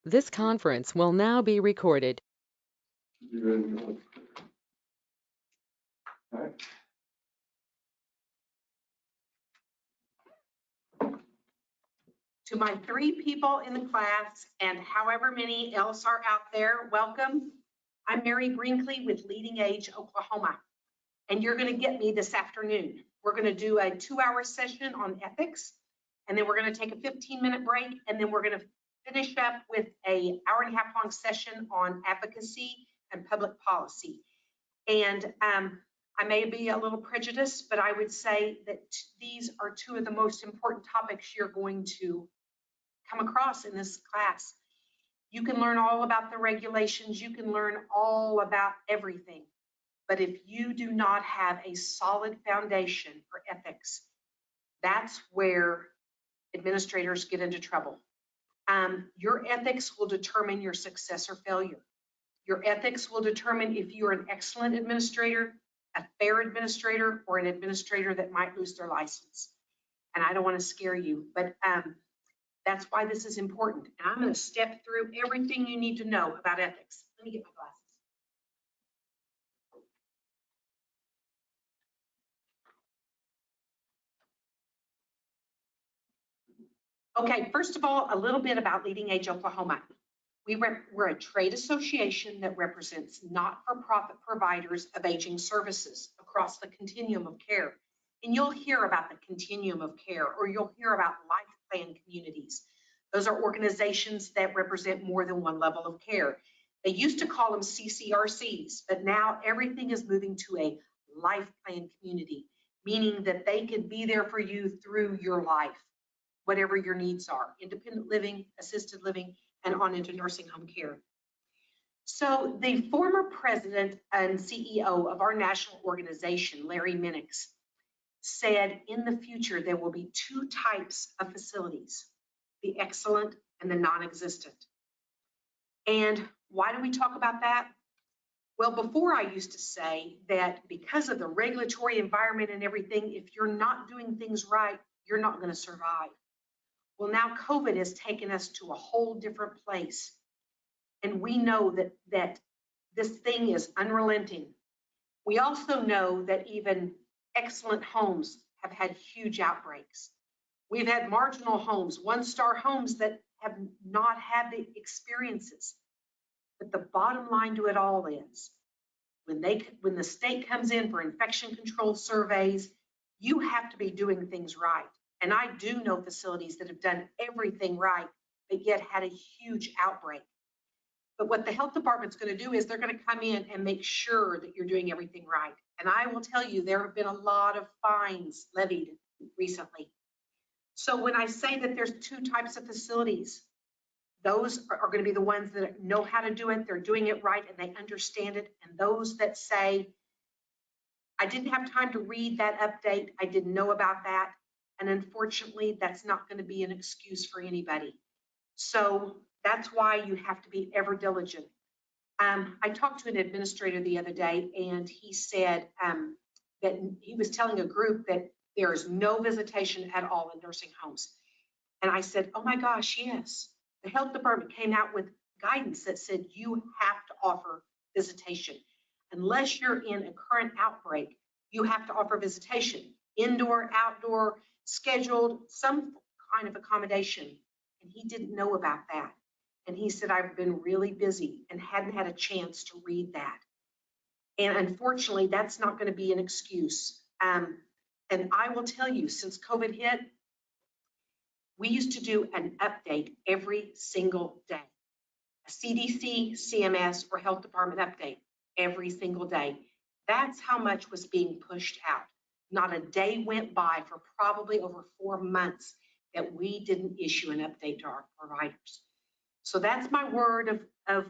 This conference will now be recorded. You ready to go? All right. To my 3 people in the class and however many else are out there, welcome. I'm Mary Brinkley with Leading Age Oklahoma, and you're going to get me this afternoon. We're going to do a 2-hour session on ethics, and then we're going to take a 15-minute break, and then we're going to finish up with an hour-and-a-half long session on advocacy and public policy. And I may be a little prejudiced, but I would say that these are 2 of the most important topics you're going to come across in this class. You can learn all about the regulations, you can learn all about everything. But if you do not have a solid foundation for ethics, that's where administrators get into trouble. Your ethics will determine your success or failure. Your ethics will determine if you're an excellent administrator, a fair administrator, or an administrator that might lose their license. And I don't want to scare you, but that's why this is important. And I'm going to step through everything you need to know about ethics. Let me get my glasses. Okay, first of all, a little bit about Leading Age Oklahoma. We're a trade association that represents not-for-profit providers of aging services across the continuum of care. And you'll hear about the continuum of care, or you'll hear about life plan communities. Those are organizations that represent more than one level of care. They used to call them CCRCs, but now everything is moving to a life plan community, meaning that they can be there for you through your life, whatever your needs are, independent living, assisted living, and on into nursing home care. So the former president and CEO of our national organization, Larry Minix, said in the future there will be 2 types of facilities, the excellent and the non-existent. And why do we talk about that? Well, before I used to say that because of the regulatory environment and everything, if you're not doing things right, you're not going to survive. Well, now COVID has taken us to a whole different place. And we know that this thing is unrelenting. We also know that even excellent homes have had huge outbreaks. We've had marginal homes, 1-star homes that have not had the experiences. But the bottom line to it all is when the state comes in for infection control surveys, you have to be doing things right. And I do know facilities that have done everything right, but yet had a huge outbreak. But what the health department's going to do is they're going to come in and make sure that you're doing everything right. And I will tell you, there have been a lot of fines levied recently. So when I say that there's 2 types of facilities, those are going to be the ones that know how to do it, they're doing it right, and they understand it. And those that say, I didn't have time to read that update, I didn't know about that. And unfortunately, that's not going to be an excuse for anybody. So that's why you have to be ever diligent. I talked to an administrator the other day, and he said that he was telling a group that there is no visitation at all in nursing homes. And I said, oh my gosh, yes. The health department came out with guidance that said you have to offer visitation. Unless you're in a current outbreak, you have to offer visitation, indoor, outdoor, scheduled, some kind of accommodation. And he didn't know about that. And he said, I've been really busy and hadn't had a chance to read that. And unfortunately, that's not going to be an excuse. And I will tell you, since COVID hit, we used to do an update every single day. A CDC, CMS, or health department update every single day. That's how much was being pushed out. Not a day went by for probably over 4 months that we didn't issue an update to our providers. So that's my word of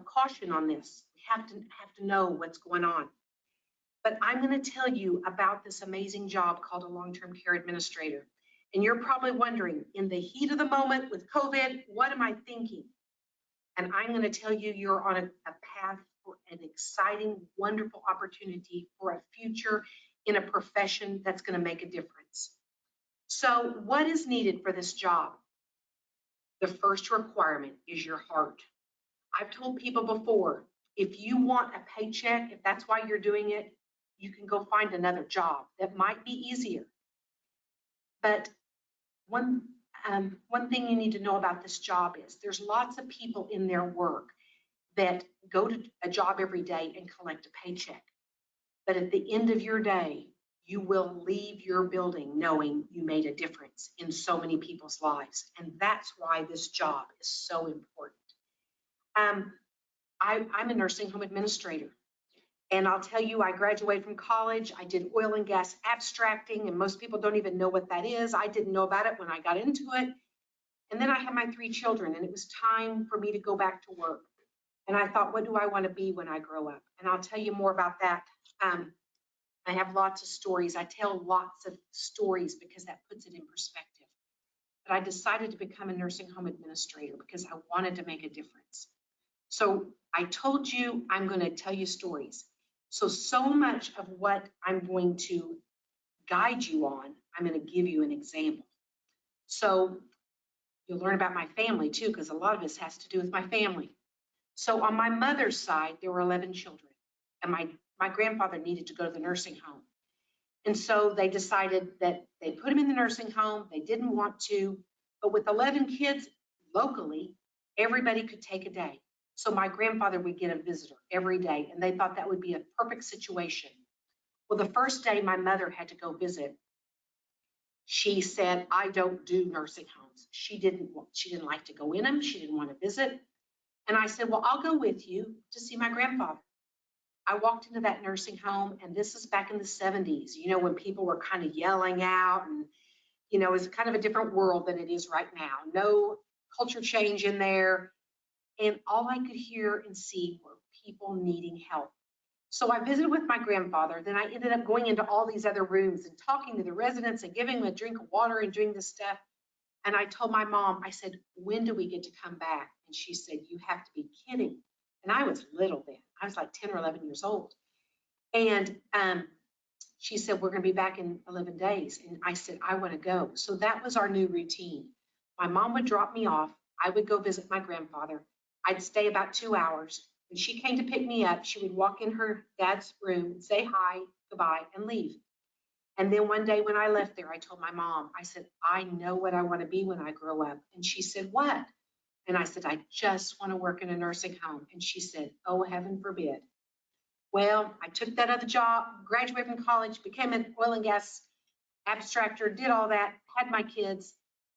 caution on this. We have to know what's going on. But I'm going to tell you about this amazing job called a long-term care administrator. And you're probably wondering, in the heat of the moment with COVID, what am I thinking? And I'm going to tell you, you're on a path for an exciting, wonderful opportunity for a future in a profession that's going to make a difference. So what is needed for this job? the first requirement is your heart. I've told people before, if you want a paycheck, if that's why you're doing it, you can go find another job that might be easier. But one thing you need to know about this job is there's lots of people in their work that go to a job every day and collect a paycheck. But at the end of your day, you will leave your building knowing you made a difference in so many people's lives. And that's why this job is so important. I'm a nursing home administrator. And I'll tell you, I graduated from college. I did oil and gas abstracting, and most people don't even know what that is. I didn't know about it when I got into it. And then I had my 3 children, and it was time for me to go back to work. And I thought, what do I want to be when I grow up? And I'll tell you more about that. I have lots of stories. I tell lots of stories because that puts it in perspective. But I decided to become a nursing home administrator because I wanted to make a difference. So I told you I'm going to tell you stories. So much of what I'm going to guide you on, I'm going to give you an example. So you'll learn about my family too, because a lot of this has to do with my family. So on my mother's side, there were 11 children, and my grandfather needed to go to the nursing home. And so they decided that they put him in the nursing home. They didn't want to, but with 11 kids locally, everybody could take a day. So my grandfather would get a visitor every day, and they thought that would be a perfect situation. Well, the first day my mother had to go visit, she said, I don't do nursing homes. She didn't like to go in them. She didn't want to visit. And I said, well, I'll go with you to see my grandfather. I walked into that nursing home, and this is back in the 70s, you know, when people were kind of yelling out, and, you know, it's kind of a different world than it is right now. No culture change in there. And all I could hear and see were people needing help. So I visited with my grandfather. Then I ended up going into all these other rooms and talking to the residents and giving them a drink of water and doing this stuff. And I told my mom, I said, when do we get to come back? And she said, you have to be kidding. And I was little then. I was like 10 or 11 years old. And she said, we're going to be back in 11 days. And I said, I want to go. So that was our new routine. My mom would drop me off. I would go visit my grandfather. I'd stay about 2 hours. When she came to pick me up, she would walk in her dad's room, say hi, goodbye, and leave. And then one day when I left there, I told my mom, I said, I know what I want to be when I grow up. And she said, what? And I said, I just want to work in a nursing home. And she said, oh, heaven forbid. Well, I took that other job, graduated from college, became an oil and gas abstractor, did all that, had my kids.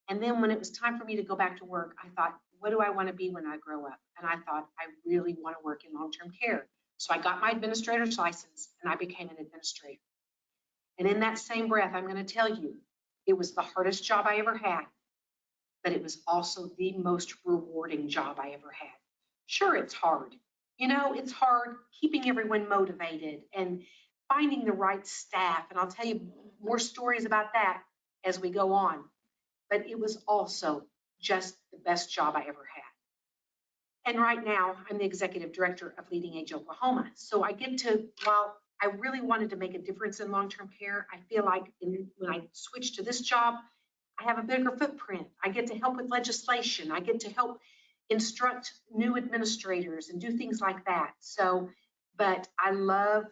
And then when it was time for me to go back to work, I thought, what do I want to be when I grow up? And I thought, I really want to work in long-term care. So I got my administrator's license, and I became an administrator. And in that same breath, I'm going to tell you, it was the hardest job I ever had, but it was also the most rewarding job I ever had. Sure, it's hard. You know, it's hard keeping everyone motivated and finding the right staff. And I'll tell you more stories about that as we go on. But it was also just the best job I ever had. And right now, I'm the executive director of Leading Age Oklahoma. So I get to, while I really wanted to make a difference in long-term care, I feel like when I switched to this job, I have a bigger footprint. I get to help with legislation. I get to help instruct new administrators and do things like that. So, but I love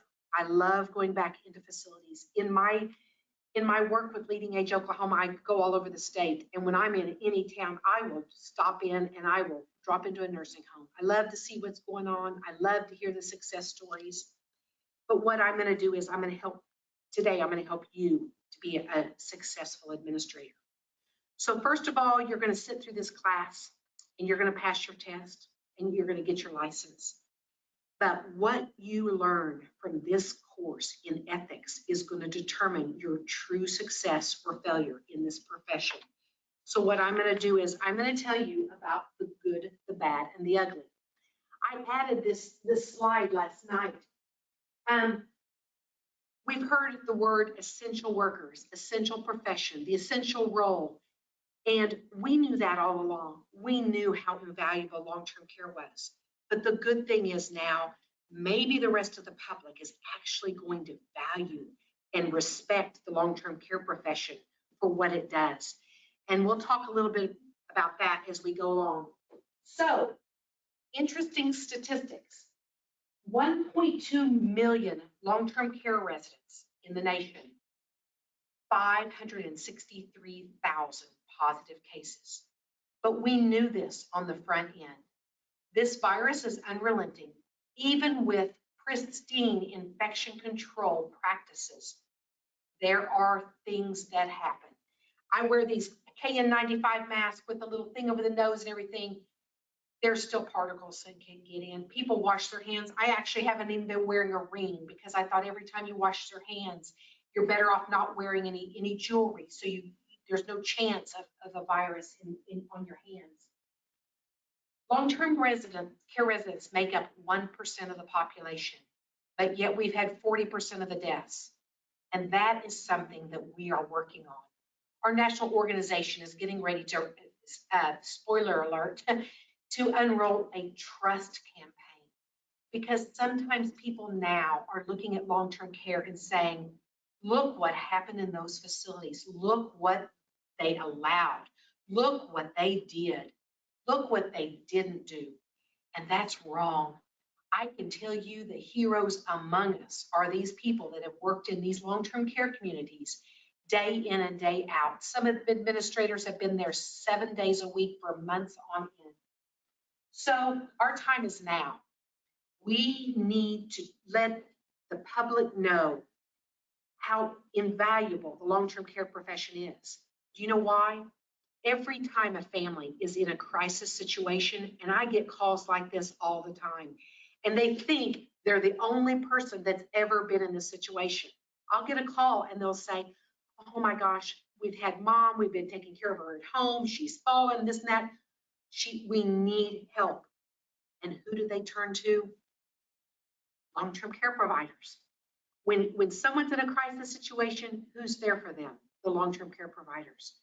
going back into facilities. In my work with Leading Age Oklahoma, I go all over the state. And when I'm in any town, I will stop in and I will drop into a nursing home. I love to see what's going on. I love to hear the success stories. But what I'm going to do is I'm going to help you to be a successful administrator. So first of all, you're going to sit through this class and you're going to pass your test and you're going to get your license. But what you learn from this course in ethics is going to determine your true success or failure in this profession. So what I'm going to do is I'm going to tell you about the good, the bad, and the ugly. I added this slide last night. We've heard the word essential workers, essential profession, the essential role. And we knew that all along. We knew how invaluable long-term care was. But the good thing is now, maybe the rest of the public is actually going to value and respect the long-term care profession for what it does. And we'll talk a little bit about that as we go along. So, interesting statistics. 1.2 million long-term care residents in the nation, 563,000 positive cases. But we knew this on the front end. This virus is unrelenting, even with pristine infection control practices. There are things that happen. I wear these KN95 masks with a little thing over the nose and everything. There's still particles that can get in. People wash their hands. I actually haven't even been wearing a ring because I thought every time you wash your hands, you're better off not wearing any jewelry. So there's no chance of a virus on your hands. Long-term care residents make up 1% of the population, but yet we've had 40% of the deaths. And that is something that we are working on. Our national organization is getting ready to, spoiler alert, to unroll a trust campaign. Because sometimes people now are looking at long-term care and saying, look what happened in those facilities. Look what they allowed. Look what they did. Look what they didn't do. And that's wrong. I can tell you the heroes among us are these people that have worked in these long-term care communities day in and day out. Some of the administrators have been there 7 days a week for months on end. So our time is now. We need to let the public know how invaluable the long-term care profession is. Do you know why? Every time a family is in a crisis situation, and I get calls like this all the time, and they think they're the only person that's ever been in this situation. I'll get a call and they'll say, oh my gosh, we've had mom, we've been taking care of her at home, she's fallen, this and that. We need help. And who do they turn to? Long-term care providers. When someone's in a crisis situation, who's there for them? The long-term care providers.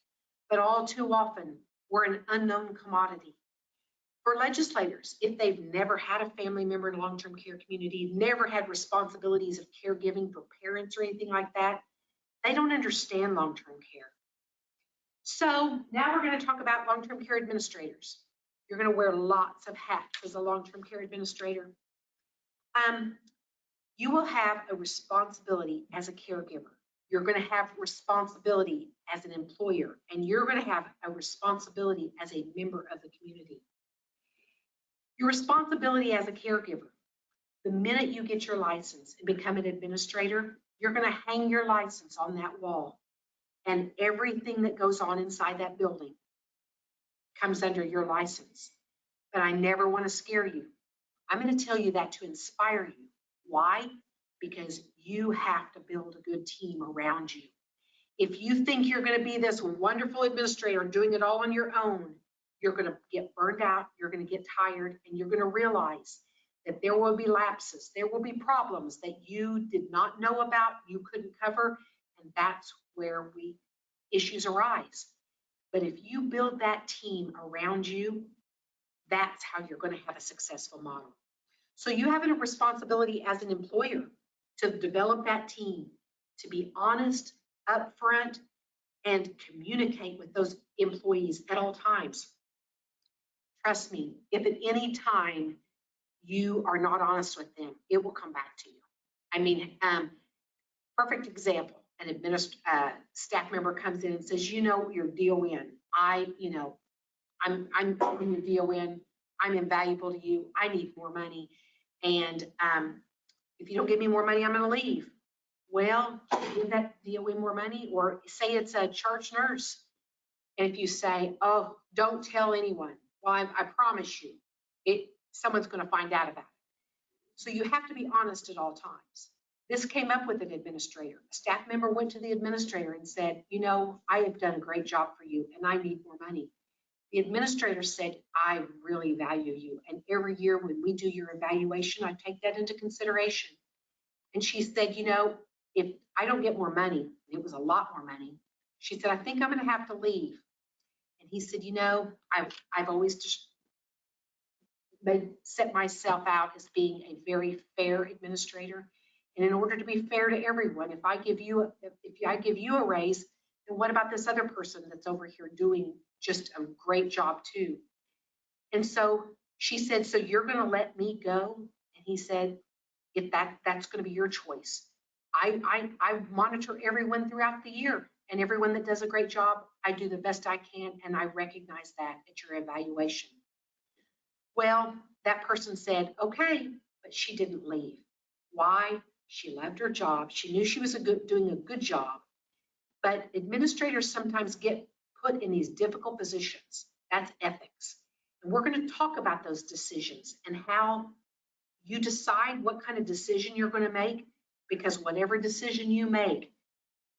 But all too often, we're an unknown commodity. For legislators, if they've never had a family member in a long-term care community, never had responsibilities of caregiving for parents or anything like that, they don't understand long-term care. So now we're going to talk about long-term care administrators. You're going to wear lots of hats as a long-term care administrator. You will have a responsibility as a caregiver. You're going to have responsibility as an employer, and you're going to have a responsibility as a member of the community. Your responsibility as a caregiver, the minute you get your license and become an administrator, you're going to hang your license on that wall, and everything that goes on inside that building comes under your license. But I never want to scare you. I'm going to tell you that to inspire you. Why? Because you have to build a good team around you. If you think you're going to be this wonderful administrator doing it all on your own, you're going to get burned out, you're going to get tired, and you're going to realize that there will be lapses, there will be problems that you did not know about, you couldn't cover, and that's where issues arise. But if you build that team around you, that's how you're going to have a successful model. So you have a responsibility as an employer to develop that team, to be honest, upfront, and communicate with those employees at all times. Trust me, if at any time you are not honest with them, it will come back to you. I mean, perfect example, an staff member comes in and says, you know, your DON, I'm your DON, I'm invaluable to you, I need more money, and if you don't give me more money, I'm going to leave. Well, give that DON more money, or say it's a charge nurse. And if you say, oh, don't tell anyone, well, I promise you, someone's going to find out about it. So you have to be honest at all times. This came up with an administrator. A staff member went to the administrator and said, you know, I have done a great job for you and I need more money. The administrator said, I really value you. And every year when we do your evaluation, I take that into consideration. And she said, you know, if I don't get more money, it was a lot more money, she said, I think I'm going to have to leave. And he said, you know, I've always just set myself out as being a very fair administrator. And in order to be fair to everyone, if I give you a raise, And what about this other person that's over here doing just a great job too? And so she said, so you're going to let me go? And he said, if that's going to be your choice. I monitor everyone throughout the year, and everyone that does a great job, I do the best I can, and I recognize that at your evaluation. Well, that person said, okay, but she didn't leave. Why? She loved her job. She knew she was doing a good job. But administrators sometimes get put in these difficult positions. That's ethics. And we're going to talk about those decisions and how you decide what kind of decision you're going to make, because whatever decision you make,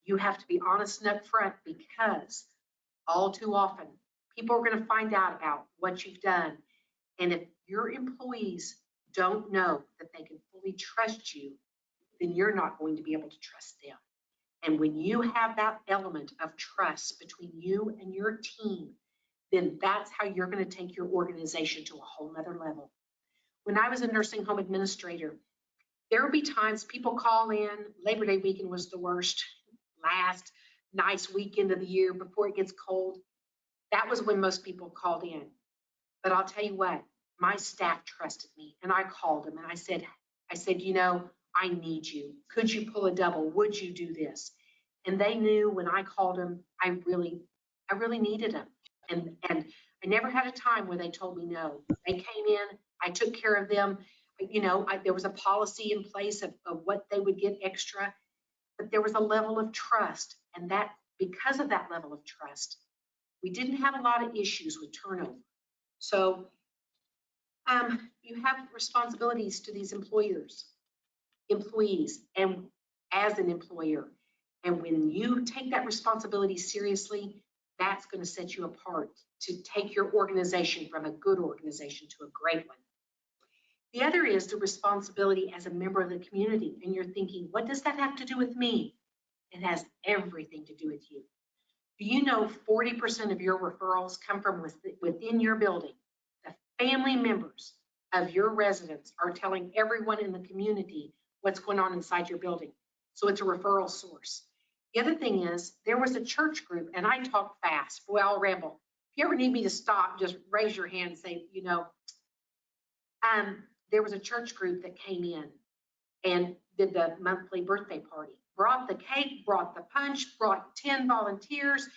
you have to be honest and upfront, because all too often people are going to find out about what you've done. And if your employees don't know that they can fully trust you, then you're not going to be able to trust them. And when you have that element of trust between you and your team, then that's how you're going to take your organization to a whole nother level. When I was a nursing home administrator, there would be times people call in. Labor Day weekend was the worst, last nice weekend of the year before it gets cold. That was when most people called in. But I'll tell you what, my staff trusted me, and I called them and I said, you know, I need you. Could you pull a double? Would you do this? And they knew when I called them, I really needed them. And I never had a time where they told me no. They came in, I took care of them. You know, there was a policy in place of what they would get extra, but there was a level of trust. And that, because of that level of trust, we didn't have a lot of issues with turnover. So you have responsibilities to these employees, and as an employer. And when you take that responsibility seriously, that's going to set you apart to take your organization from a good organization to a great one. The other is the responsibility as a member of the community. And you're thinking, what does that have to do with me? It has everything to do with you. Do you know 40% of your referrals come from within your building? The family members of your residents are telling everyone in the community what's going on inside your building. So it's a referral source. The other thing is, there was a church group, and I talk fast. Boy, I'll ramble. If you ever need me to stop, just raise your hand and say, you know. There was a church group that came in and did the monthly birthday party, brought the cake, brought the punch, brought 10 volunteers,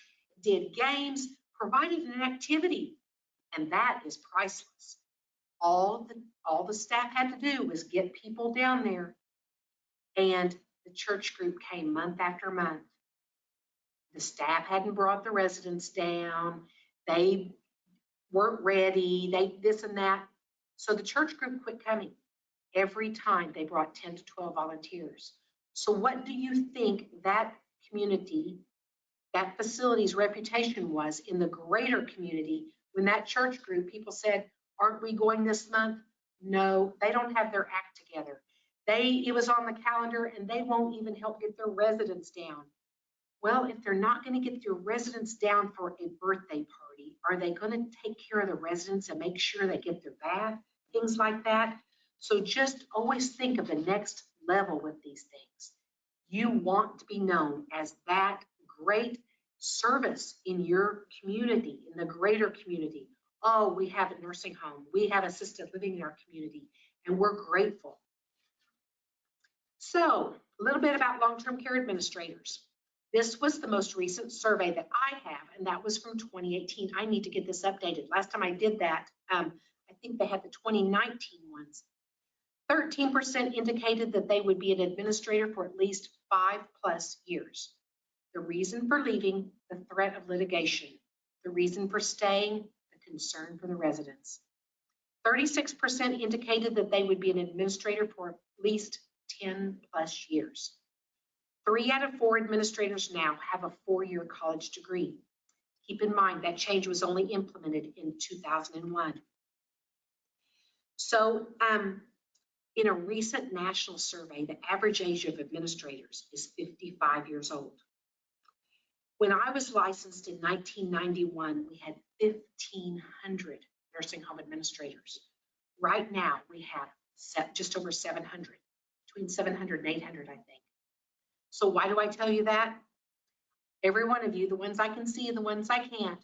did games, provided an activity, and that is priceless. All the staff had to do was get people down there, and the church group came month after month. The staff hadn't brought the residents down. They weren't ready. They this and that. So the church group quit coming. Every time they brought 10 to 12 volunteers. So what do you think that community, that facility's reputation was in the greater community when that church group, people said, aren't we going this month? No, they don't have their act together. It was on the calendar, and they won't even help get their residents down. Well, if they're not going to get their residents down for a birthday party, are they going to take care of the residents and make sure they get their bath, things like that? So just always think of the next level with these things. You want to be known as that great service in your community, in the greater community. Oh, we have a nursing home, we have assisted living in our community, and we're grateful. So a little bit about long-term care administrators. This was the most recent survey that I have, and that was from 2018. I need to get this updated. Last time I did that, I think they had the 2019 ones. 13% indicated that they would be an administrator for at least 5+ years. The reason for leaving, the threat of litigation. The reason for staying, the concern for the residents. 36% indicated that they would be an administrator for at least 10+ years. 3 out of 4 administrators now have a 4-year college degree. Keep in mind that change was only implemented in 2001. So in a recent national survey, the average age of administrators is 55 years old. When I was licensed in 1991, we had 1,500 nursing home administrators. Right now, we have just over 700, between 700 and 800, I think. So why do I tell you that? every one of you, the ones I can see and the ones I can't,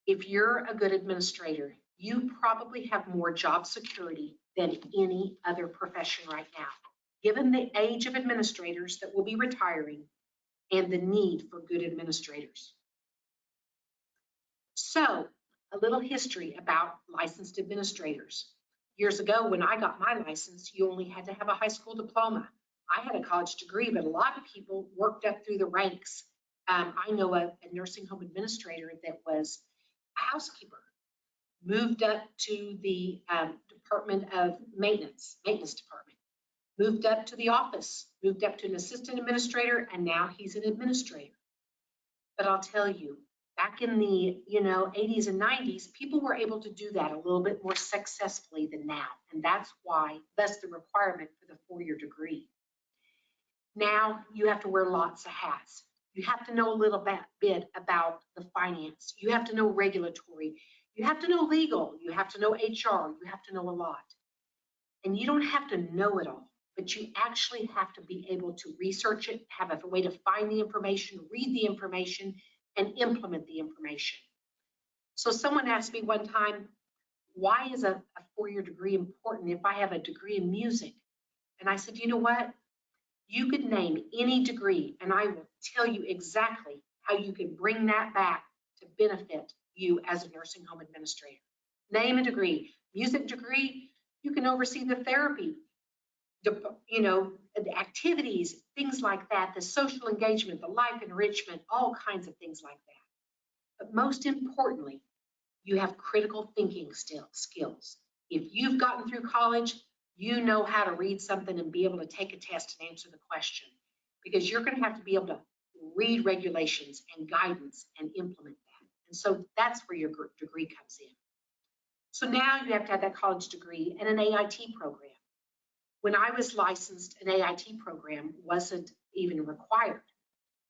if you're a good administrator, you probably have more job security than any other profession right now, given the age of administrators that will be retiring and the need for good administrators. So, a little history about licensed administrators. Years ago, when I got my license, you only had to have a high school diploma. I had a college degree, but a lot of people worked up through the ranks. I know a nursing home administrator that was a housekeeper, moved up to the Department of Maintenance department, moved up to the office, moved up to an assistant administrator, and now he's an administrator. But I'll tell you, back in the 80s and 90s, people were able to do that a little bit more successfully than now. And that's the requirement for the 4-year degree. Now you have to wear lots of hats. You have to know a little bit about the finance. You have to know regulatory. You have to know legal. You have to know HR. You have to know a lot. And you don't have to know it all, but you actually have to be able to research it, have a way to find the information, read the information, and implement the information. So someone asked me one time, why is a 4-year degree important if I have a degree in music? And I said, you know what? You could name any degree, and I will tell you exactly how you can bring that back to benefit you as a nursing home administrator. Name a degree. Music degree, you can oversee the therapy, the activities, things like that, the social engagement, the life enrichment, all kinds of things like that. But most importantly, you have critical thinking skills. If you've gotten through college, you know how to read something and be able to take a test and answer the question, because you're going to have to be able to read regulations and guidance and implement that. And so that's where your degree comes in. So now you have to have that college degree and an AIT program. When I was licensed, an AIT program wasn't even required.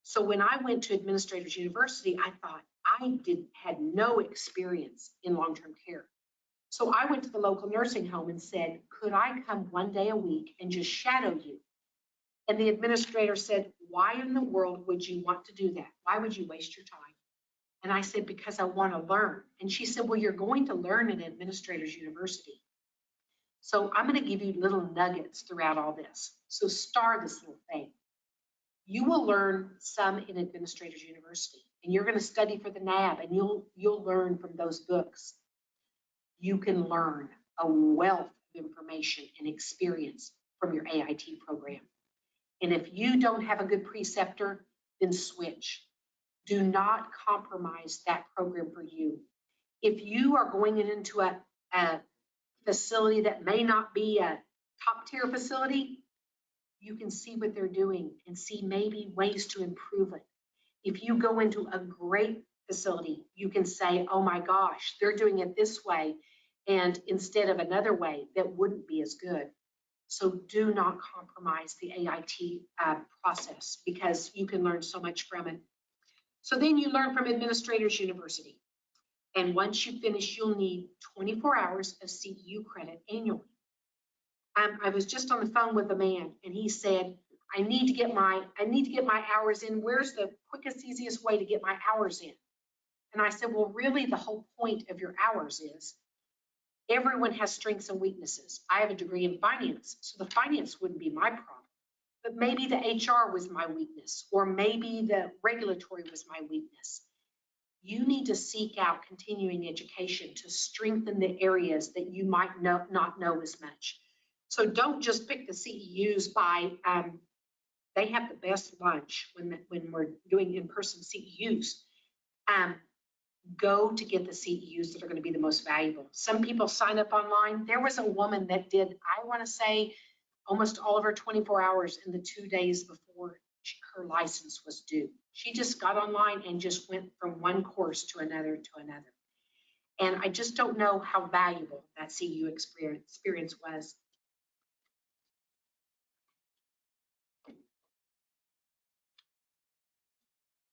So when I went to Administrators University, I thought I had no experience in long-term care. So I went to the local nursing home and said, could I come one day a week and just shadow you? And the administrator said, why in the world would you want to do that? Why would you waste your time? And I said, because I want to learn. And she said, well, you're going to learn in Administrators University. So I'm going to give you little nuggets throughout all this. So star this little thing. You will learn some in Administrators University, and you're going to study for the NAB, and you'll learn from those books. You can learn a wealth of information and experience from your AIT program. And if you don't have a good preceptor, then switch. Do not compromise that program for you. If you are going into a facility that may not be a top tier facility, you can see what they're doing and see maybe ways to improve it. If you go into a great facility, you can say, oh my gosh, they're doing it this way, and instead of another way that wouldn't be as good. So do not compromise the AIT process, because you can learn so much from it. So then you learn from Administrators University. And once you finish, you'll need 24 hours of CEU credit annually. I was just on the phone with a man, and he said, I need to get my hours in. Where's the quickest, easiest way to get my hours in? And I said, well, really the whole point of your hours is everyone has strengths and weaknesses. I have a degree in finance, so the finance wouldn't be my problem. But maybe the HR was my weakness, or maybe the regulatory was my weakness. You need to seek out continuing education to strengthen the areas that you might not know as much. So don't just pick the CEUs by, they have the best lunch when we're doing in-person CEUs. Go to get the CEUs that are going to be the most valuable. Some people sign up online. There was a woman that did, I want to say, almost all of her 24 hours in the 2 days before her license was due. She just got online and just went from one course to another to another. And I just don't know how valuable that CEU experience was.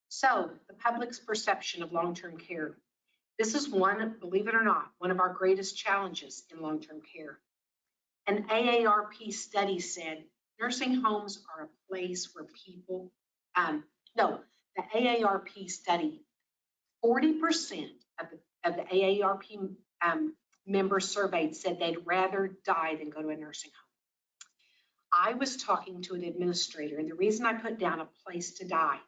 So the public's perception of long-term care. This is one, believe it or not, one of our greatest challenges in long-term care. An AARP study said nursing homes are a place where people, the the AARP study, 40% of the AARP members surveyed said they'd rather die than go to a nursing home. I was talking to an administrator, and the reason I put down a place to die,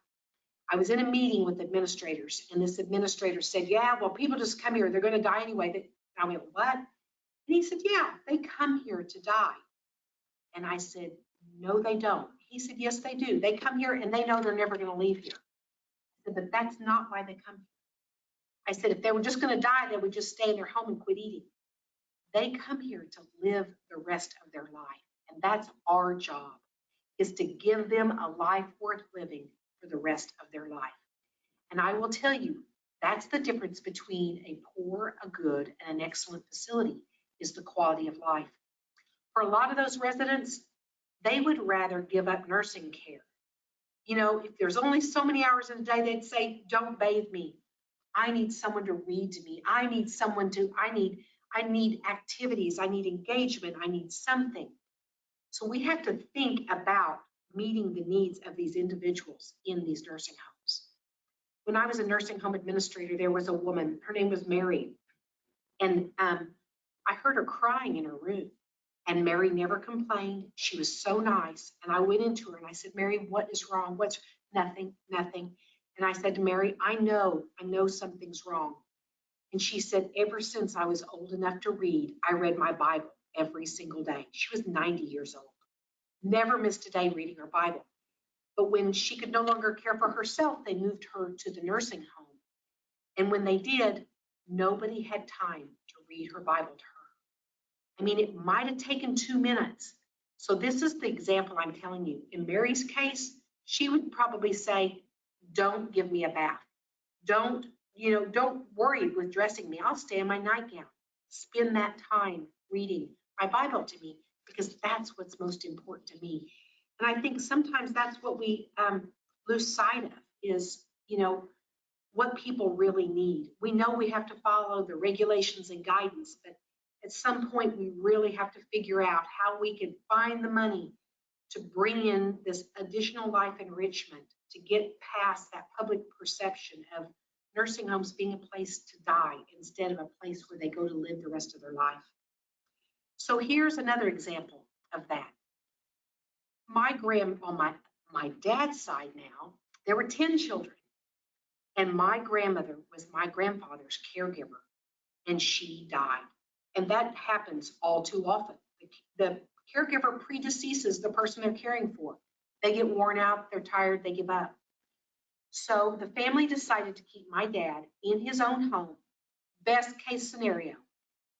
I was in a meeting with administrators, and this administrator said, yeah, well, people just come here, they're going to die anyway. I went, what? And he said, yeah, they come here to die. And I said, no, they don't. He said, yes, they do. They come here and they know they're never going to leave here. I said, but that's not why they come here. I said, if they were just going to die, they would just stay in their home and quit eating. They come here to live the rest of their life. And that's our job, is to give them a life worth living for the rest of their life. And I will tell you, that's the difference between a poor, a good, and an excellent facility, is the quality of life. For a lot of those residents, they would rather give up nursing care. You know, if there's only so many hours in a day, they'd say, don't bathe me. I need someone to read to me. I need activities. I need engagement. I need something. So we have to think about meeting the needs of these individuals in these nursing homes. When I was a nursing home administrator, there was a woman, her name was Mary. And I heard her crying in her room. And Mary never complained. She was so nice. And I went into her and I said, Mary, what is wrong? What's nothing? And I said to Mary, I know something's wrong. And she said, ever since I was old enough to read, I read my Bible every single day. She was 90 years old, never missed a day reading her Bible. But when she could no longer care for herself, they moved her to the nursing home. And when they did, nobody had time to read her Bible to her. I mean, it might have taken 2 minutes. So this is the example I'm telling you. In Mary's case, she would probably say, don't give me a bath. Don't worry with dressing me. I'll stay in my nightgown. Spend that time reading my Bible to me, because that's what's most important to me. And I think sometimes that's what we lose sight of, is, what people really need. We know we have to follow the regulations and guidance, but at some point, we really have to figure out how we can find the money to bring in this additional life enrichment, to get past that public perception of nursing homes being a place to die instead of a place where they go to live the rest of their life. So here's another example of that. On my dad's side now, there were 10 children, and my grandmother was my grandfather's caregiver, and she died. And that happens all too often. The caregiver predeceases the person they're caring for. They get worn out, they're tired, they give up. So the family decided to keep my dad in his own home. Best case scenario,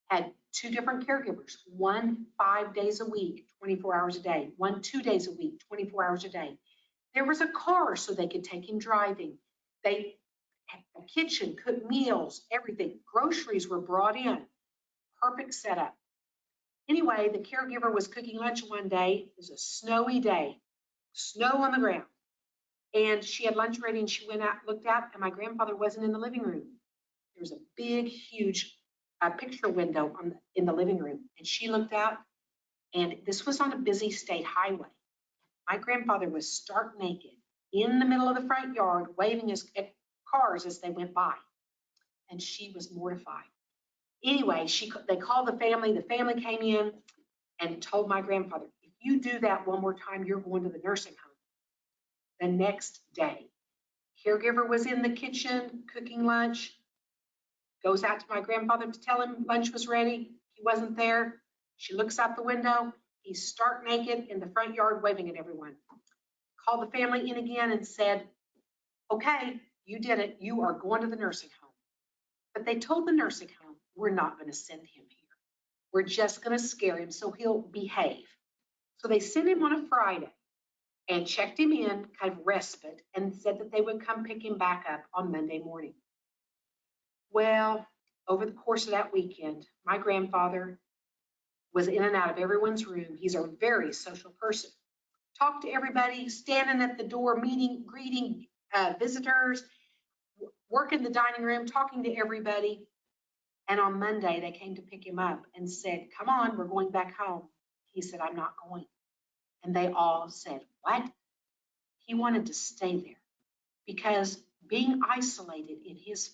had 2 different caregivers, one 5 days a week, 24 hours a day, one 2 days a week, 24 hours a day. There was a car so they could take him driving. They had a kitchen, cooked meals, everything. Groceries were brought in. Perfect setup. Anyway, the caregiver was cooking lunch one day. It was a snowy day, snow on the ground. And she had lunch ready, and she went out, looked out, and my grandfather wasn't in the living room. There was a big, huge picture window in the living room. And she looked out, and this was on a busy state highway. My grandfather was stark naked in the middle of the front yard, waving at cars as they went by. And she was mortified. Anyway, they called the family. The family came in and told my grandfather, if you do that one more time, you're going to the nursing home. The next day, caregiver was in the kitchen cooking lunch, goes out to my grandfather to tell him lunch was ready. He wasn't there. She looks out the window. He's stark naked in the front yard waving at everyone. Called the family in again and said, okay, you did it. You are going to the nursing home. But they told the nursing home, we're not going to send him here. We're just going to scare him so he'll behave. So they sent him on a Friday and checked him in, kind of respite, and said that they would come pick him back up on Monday morning. Well, over the course of that weekend, my grandfather was in and out of everyone's room. He's a very social person. Talked to everybody, standing at the door, meeting, greeting visitors, working the dining room, talking to everybody. And on Monday, they came to pick him up and said, come on, we're going back home. He said, I'm not going. And they all said, what? He wanted to stay there because being isolated in his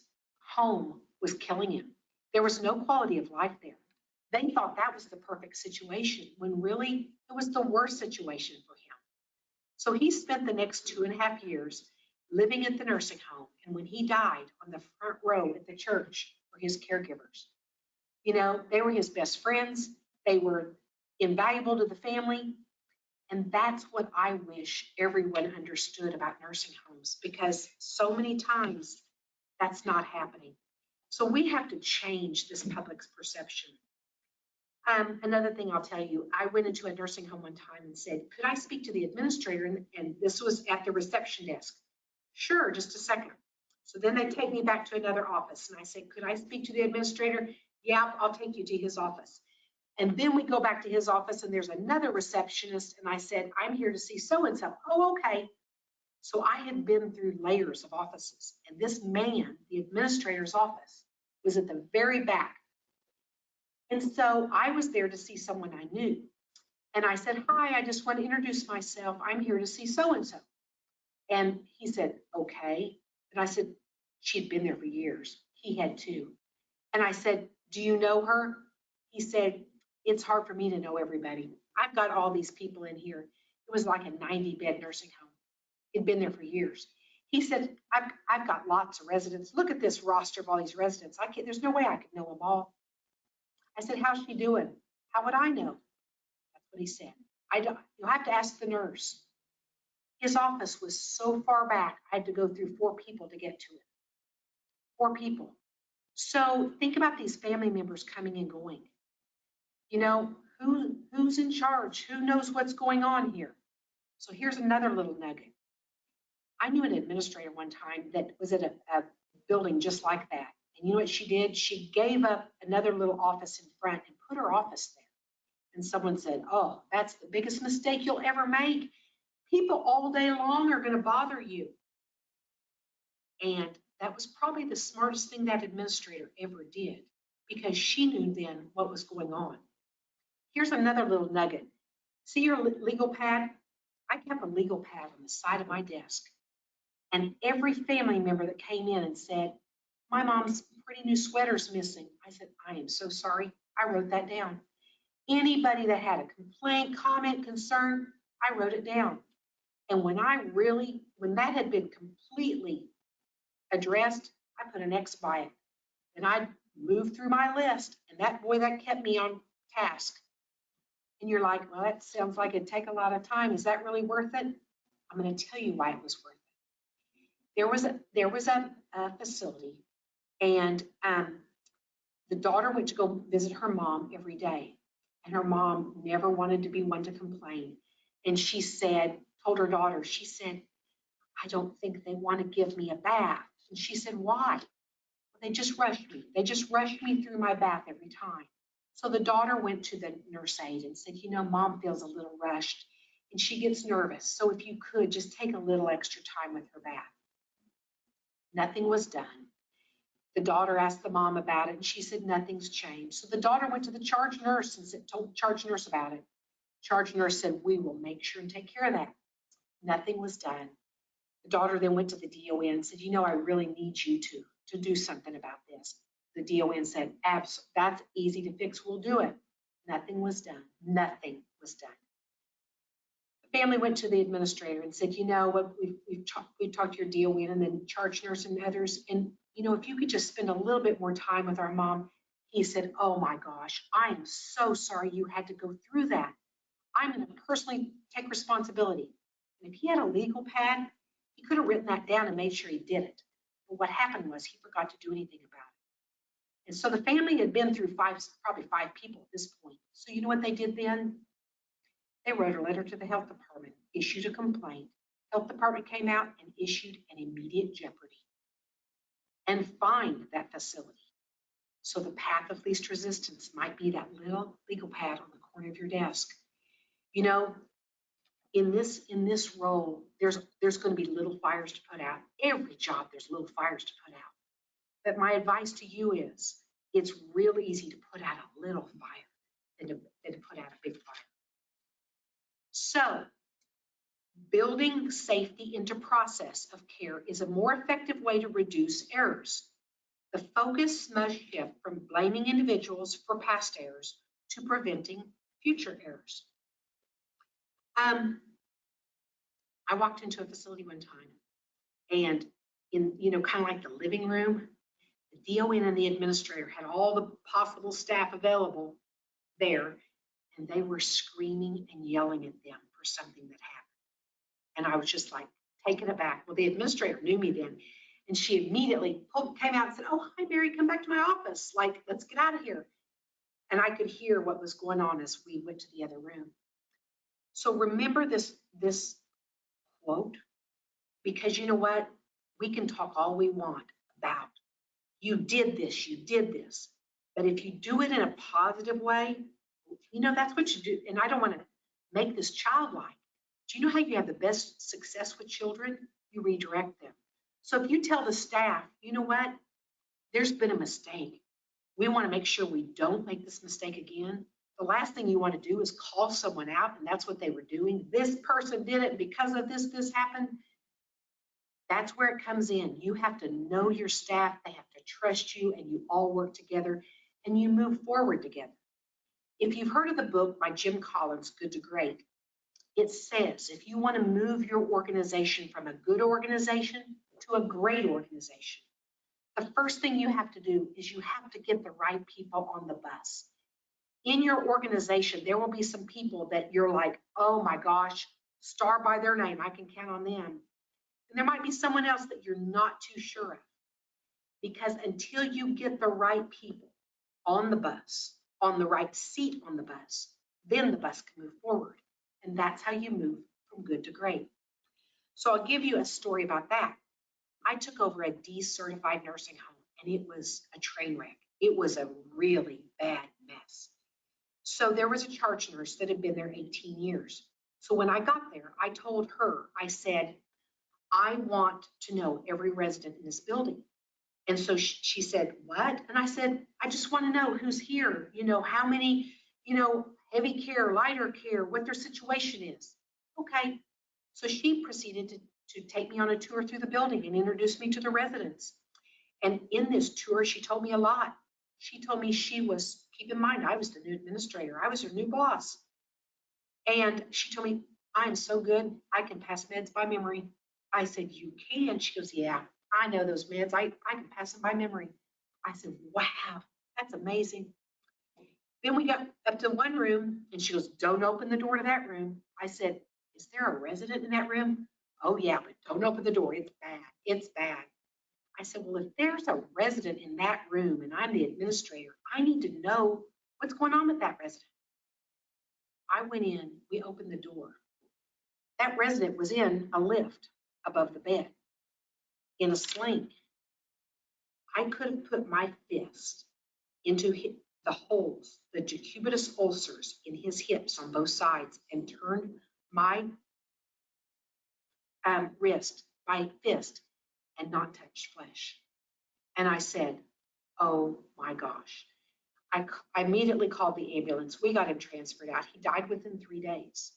home was killing him. There was no quality of life there. They thought that was the perfect situation when really it was the worst situation for him. So he spent the next 2.5 years living at the nursing home. And when he died, on the front row at the church were his caregivers. You know, they were his best friends. They were invaluable to the family. And that's what I wish everyone understood about nursing homes, because so many times that's not happening. So we have to change this public's perception. Another thing I'll tell you, I went into a nursing home one time and said, could I speak to the administrator? And this was at the reception desk. Sure, just a second. So then they take me back to another office and I said, could I speak to the administrator? Yeah, I'll take you to his office. And then we go back to his office and there's another receptionist. And I said, I'm here to see so-and-so. Oh, okay. So I had been through layers of offices. And this man, the administrator's office, was at the very back. And so I was there to see someone I knew. And I said, hi, I just want to introduce myself. I'm here to see so-and-so. And he said, okay. And I said, she'd been there for years. He had too. And I said, do you know her? He said, it's hard for me to know everybody. I've got all these people in here. It was like a 90-bed nursing home. He'd been there for years. He said, I've got lots of residents. Look at this roster of all these residents. There's no way I could know them all. I said, how's she doing? How would I know? That's what he said. You'll have to ask the nurse. His office was so far back, I had to go through 4 people to get to it. 4 people. So think about these family members coming and going. You know, who's in charge? Who knows what's going on here? So here's another little nugget. I knew an administrator one time that was at a building just like that. And you know what she did? She gave up another little office in front and put her office there. And someone said, oh, that's the biggest mistake you'll ever make. People all day long are going to bother you. And that was probably the smartest thing that administrator ever did, because she knew then what was going on. Here's another little nugget. See your legal pad? I kept a legal pad on the side of my desk. And every family member that came in and said, my mom's pretty new sweater's missing. I said, I am so sorry. I wrote that down. Anybody that had a complaint, comment, concern, I wrote it down. And when that had been completely addressed, I put an X by it. And I'd move through my list. And that kept me on task. And you're like, well, that sounds like it'd take a lot of time. Is that really worth it? I'm going to tell you why it was worth it. There was a facility, and the daughter went to go visit her mom every day. And her mom never wanted to be one to complain. And she told her daughter, she said, I don't think they want to give me a bath. And she said, why? Well, they just rushed me. They just rushed me through my bath every time. So the daughter went to the nurse aide and said, you know, mom feels a little rushed and she gets nervous. So if you could just take a little extra time with her bath. Nothing was done. The daughter asked the mom about it and she said, nothing's changed. So the daughter went to the charge nurse and told the charge nurse about it. Charge nurse said, we will make sure and take care of that. Nothing was done. The daughter then went to the DON and said, you know, I really need you to do something about this. The DON said, absolutely, that's easy to fix, we'll do it. Nothing was done. Nothing was done. The family went to the administrator and said, you know what, we've talked to your DON and then charge nurse and others, and you know, if you could just spend a little bit more time with our mom. He said, oh my gosh, I am so sorry you had to go through that. I'm going to personally take responsibility. And if he had a legal pad, he could have written that down and made sure he did it. But what happened was he forgot to do anything about it. And so the family had been through probably five people at this point. So you know what they did then? They wrote a letter to the health department, issued a complaint. Health department came out and issued an immediate jeopardy and fined that facility. So the path of least resistance might be that little legal pad on the corner of your desk. You know, in this role, there's going to be little fires to put out. Every job, there's little fires to put out. But my advice to you is, it's real easy to put out a little fire than to put out a big fire. So Building safety into process of care is a more effective way to reduce errors. The focus must shift from blaming individuals for past errors to preventing future errors. I walked into a facility one time, and in, kind of like the living room, the DON and the administrator had all the possible staff available there, and they were screaming and yelling at them for something that happened. And I was just like taken aback. Well, the administrator knew me then, and she immediately came out and said, "Oh, hi, Mary, come back to my office. Like, let's get out of here." And I could hear what was going on as we went to the other room. So remember this quote, because you know what? We can talk all we want about, you did this. But if you do it in a positive way, that's what you do. And I don't want to make this childlike. Do you know how you have the best success with children? You redirect them. So if you tell the staff, you know what? There's been a mistake. We want to make sure we don't make this mistake again. The last thing you want to do is call someone out, and that's what they were doing. This person did it, and because of this happened. That's where it comes in. You have to know your staff, they have to trust you, and you all work together, and you move forward together. If you've heard of the book by Jim Collins, Good to Great, it says if you want to move your organization from a good organization to a great organization, the first thing you have to do is you have to get the right people on the bus. In your organization, there will be some people that you're like, oh my gosh, star by their name, I can count on them. And there might be someone else that you're not too sure of. Because until you get the right people on the bus, on the right seat on the bus, then the bus can move forward. And that's how you move from good to great. So I'll give you a story about that. I took over a decertified nursing home, and it was a train wreck. It was a really bad mess. So there was a charge nurse that had been there 18 years. So when I got there, I told her, I said, I want to know every resident in this building. And so she said, what? And I said, I just want to know who's here, how many, heavy care, lighter care, what their situation is. Okay. So she proceeded to take me on a tour through the building and introduce me to the residents. And in this tour, she told me a lot. She told me she was, keep in mind, I was the new administrator. I was her new boss. And she told me, I'm so good, I can pass meds by memory. I said, you can? She goes, yeah, I know those meds. I can pass them by memory. I said, wow, that's amazing. Then we got up to one room, and she goes, don't open the door to that room. I said, is there a resident in that room? Oh, yeah, but don't open the door. It's bad. It's bad. I said, well, if there's a resident in that room and I'm the administrator, I need to know what's going on with that resident. I went in, we opened the door. That resident was in a lift above the bed in a sling. I could have put my fist into the holes, the decubitus ulcers in his hips on both sides, and turned my wrist, my fist, and not touch flesh. And I said, oh my gosh. I immediately called the ambulance. We got him transferred out. He died within 3 days.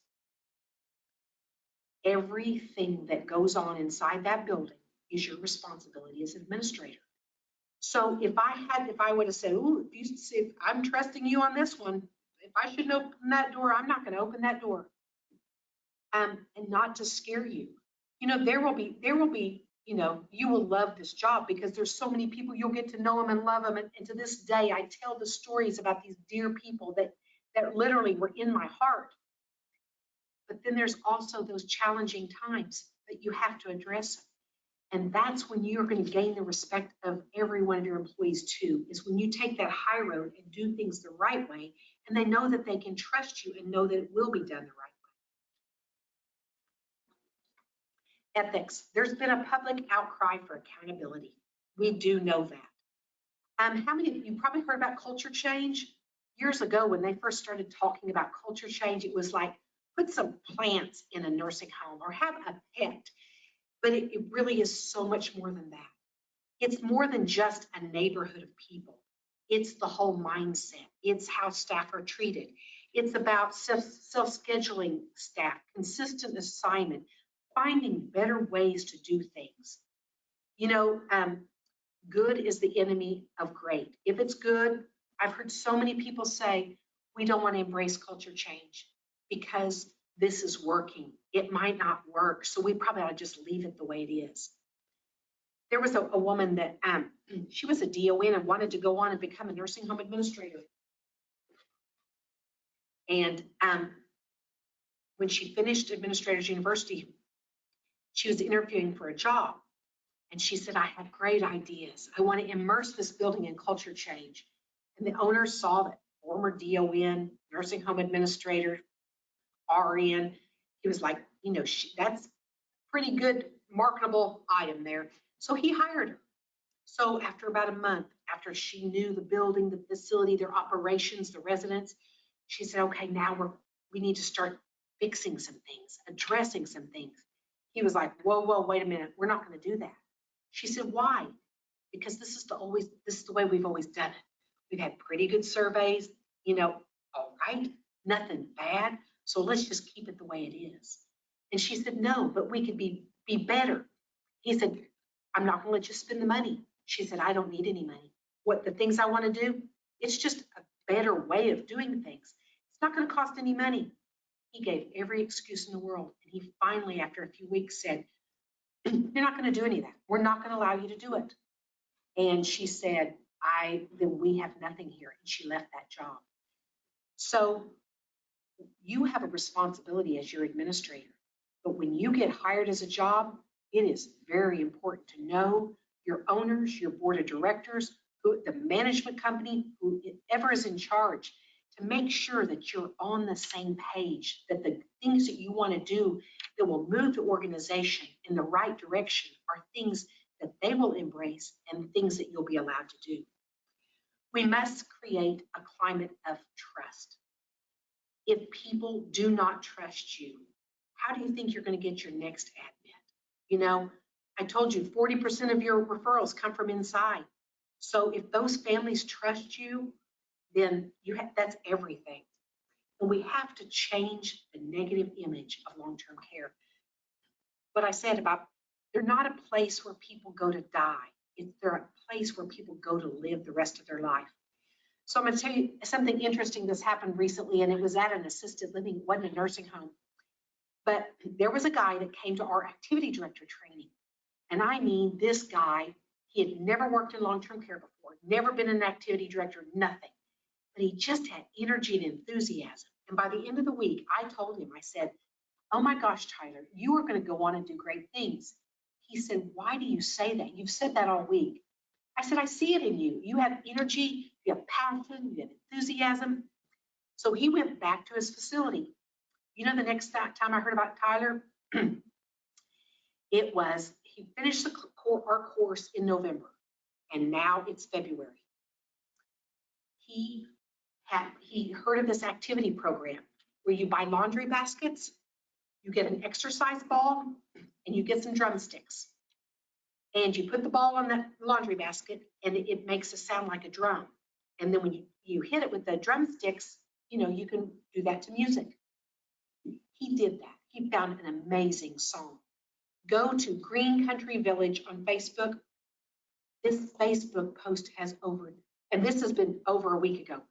Everything that goes on inside that building is your responsibility as an administrator. So if I would have said, ooh, if I'm trusting you on this one, if I shouldn't open that door, I'm not going to open that door. And not to scare you. There will be, you will love this job because there's so many people, you'll get to know them and love them. And to this day, I tell the stories about these dear people that literally were in my heart. But then there's also those challenging times that you have to address them. And that's when you're going to gain the respect of every one of your employees too, is when you take that high road and do things the right way, and they know that they can trust you and know that it will be done the right way. Ethics. There's been a public outcry for accountability. We do know that. How many of you probably heard about culture change? Years ago, when they first started talking about culture change, it was like, put some plants in a nursing home or have a pet. But it really is so much more than that. It's more than just a neighborhood of people. It's the whole mindset. It's how staff are treated. It's about self-scheduling staff, consistent assignment, finding better ways to do things. You know, good is the enemy of great. If it's good, I've heard so many people say, we don't want to embrace culture change because this is working. It might not work, so we probably ought to just leave it the way it is. There was a woman that she was a DON and wanted to go on and become a nursing home administrator. And when she finished Administrators University, she was interviewing for a job. And she said, I have great ideas. I want to immerse this building in culture change. And the owner saw that former DON, nursing home administrator, RN, he was like, you know, that's pretty good marketable item there. So he hired her. So after about a month, after she knew the building, the facility, their operations, the residents, she said, okay, now we need to start fixing some things, addressing some things. He was like, whoa, wait a minute. We're not going to do that. She said, why? Because this is the way we've always done it. We've had pretty good surveys, you know, all right, nothing bad. So let's just keep it the way it is. And she said, no, but we could be better. He said, I'm not gonna let you spend the money. She said, I don't need any money. What the things I want to do, it's just a better way of doing things. It's not gonna cost any money. He gave every excuse in the world. And he finally, after a few weeks, said, you're not going to do any of that. We're not going to allow you to do it. And she said, then we have nothing here. And she left that job. So you have a responsibility as your administrator. But when you get hired as a job, it is very important to know your owners, your board of directors, the management company, whoever is in charge, to make sure that you're on the same page, that the things that you want to do that will move the organization in the right direction are things that they will embrace and things that you'll be allowed to do. We must create a climate of trust. If people do not trust you, how do you think you're going to get your next admit? You know, I told you 40% of your referrals come from inside. So if those families trust you, then that's everything. And we have to change the negative image of long-term care. What I said about they're not a place where people go to die. They're a place where people go to live the rest of their life. So I'm going to tell you something interesting that's happened recently, and it was at an assisted living, it wasn't a nursing home. But there was a guy that came to our activity director training. And I mean, this guy, he had never worked in long-term care before, never been an activity director, nothing. But he just had energy and enthusiasm. And by the end of the week, I told him, I said, oh my gosh, Tyler, you are going to go on and do great things. He said, why do you say that? You've said that all week. I said, I see it in you. You have energy, you have passion, you have enthusiasm. So he went back to his facility. You know, the next time I heard about Tyler, it was, he finished our course in November, and now it's February. He heard of this activity program where you buy laundry baskets, you get an exercise ball, and you get some drumsticks. And you put the ball on the laundry basket, and it makes a sound like a drum. And then when you hit it with the drumsticks, you know, you can do that to music. He did that. He found an amazing song. Go to Green Country Village on Facebook. This Facebook post has and this has been over a week ago,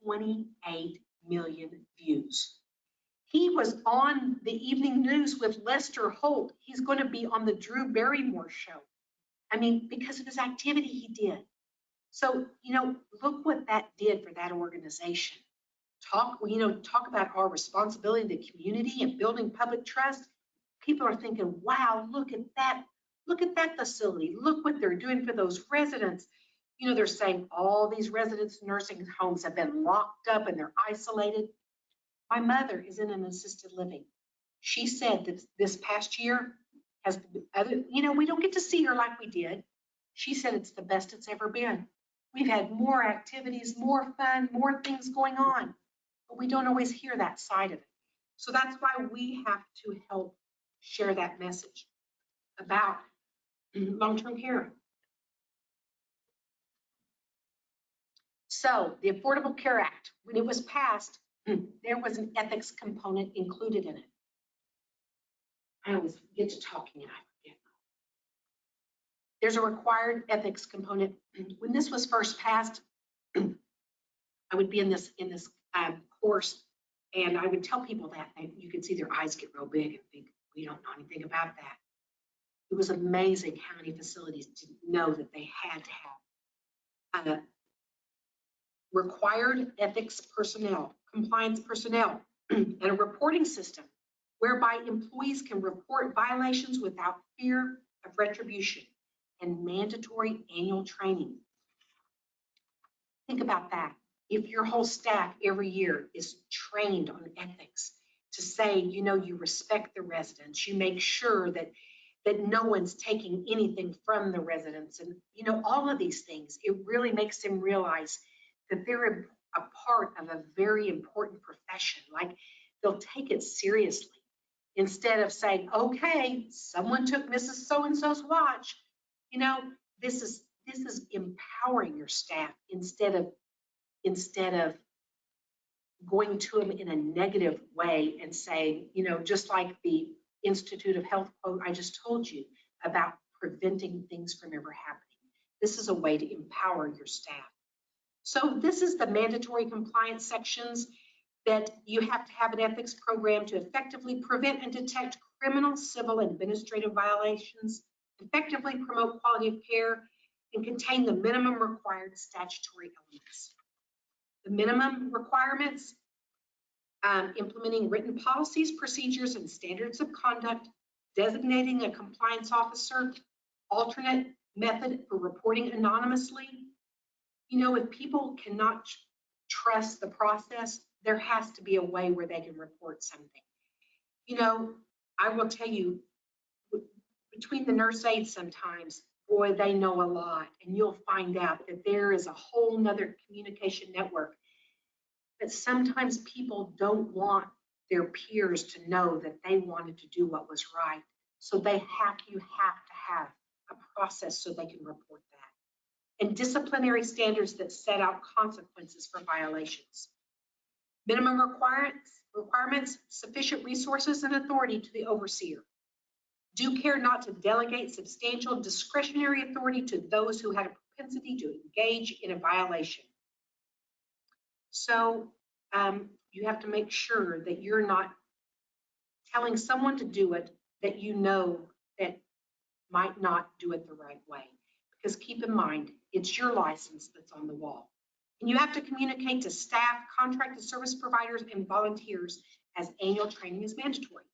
28 million views. He was on the evening news with Lester Holt. He's going to be on the Drew Barrymore show. I mean, because of his activity he did. So, you know, look what that did for that organization. Talk about our responsibility in the community and building public trust. People are thinking, wow, look at that. Look at that facility. Look what they're doing for those residents. You know, they're saying all these residents in nursing homes have been locked up and they're isolated. My mother is in an assisted living. She said that this past year has, you know, we don't get to see her like we did. She said it's the best it's ever been. We've had more activities, more fun, more things going on, but we don't always hear that side of it. So that's why we have to help share that message about long-term care. So the Affordable Care Act, when it was passed, there was an ethics component included in it. I always get to talking and I forget. There's a required ethics component. When this was first passed, I would be in this course, and I would tell people that, and you could see their eyes get real big and think, we don't know anything about that. It was amazing how many facilities didn't know that they had to have required ethics personnel, compliance personnel, and a reporting system whereby employees can report violations without fear of retribution, and mandatory annual training. Think about that. If your whole staff every year is trained on ethics to say, you know, you respect the residents, you make sure that no one's taking anything from the residents, and you know, all of these things, it really makes them realize that they're a part of a very important profession. Like, they'll take it seriously instead of saying, okay, someone took Mrs. So-and-so's watch. You know, this is empowering your staff instead of going to them in a negative way and saying, you know, just like the Institute of Health quote I just told you about preventing things from ever happening. This is a way to empower your staff. So this is the mandatory compliance sections that you have to have an ethics program to effectively prevent and detect criminal, civil, and administrative violations, effectively promote quality of care, and contain the minimum required statutory elements. The minimum requirements: implementing written policies, procedures, and standards of conduct, designating a compliance officer, alternate method for reporting anonymously. You know, if people cannot trust the process, there has to be a way where they can report something. You know, I will tell you, between the nurse aides sometimes, boy, they know a lot, and you'll find out that there is a whole nother communication network. But sometimes people don't want their peers to know that they wanted to do what was right. So you have to have a process so they can report that. And disciplinary standards that set out consequences for violations. Minimum requirements, sufficient resources and authority to the overseer. Due care not to delegate substantial discretionary authority to those who had a propensity to engage in a violation. So you have to make sure that you're not telling someone to do it that you know that might not do it the right way. Because keep in mind, it's your license that's on the wall. And you have to communicate to staff, contracted service providers, and volunteers as annual training is mandatory.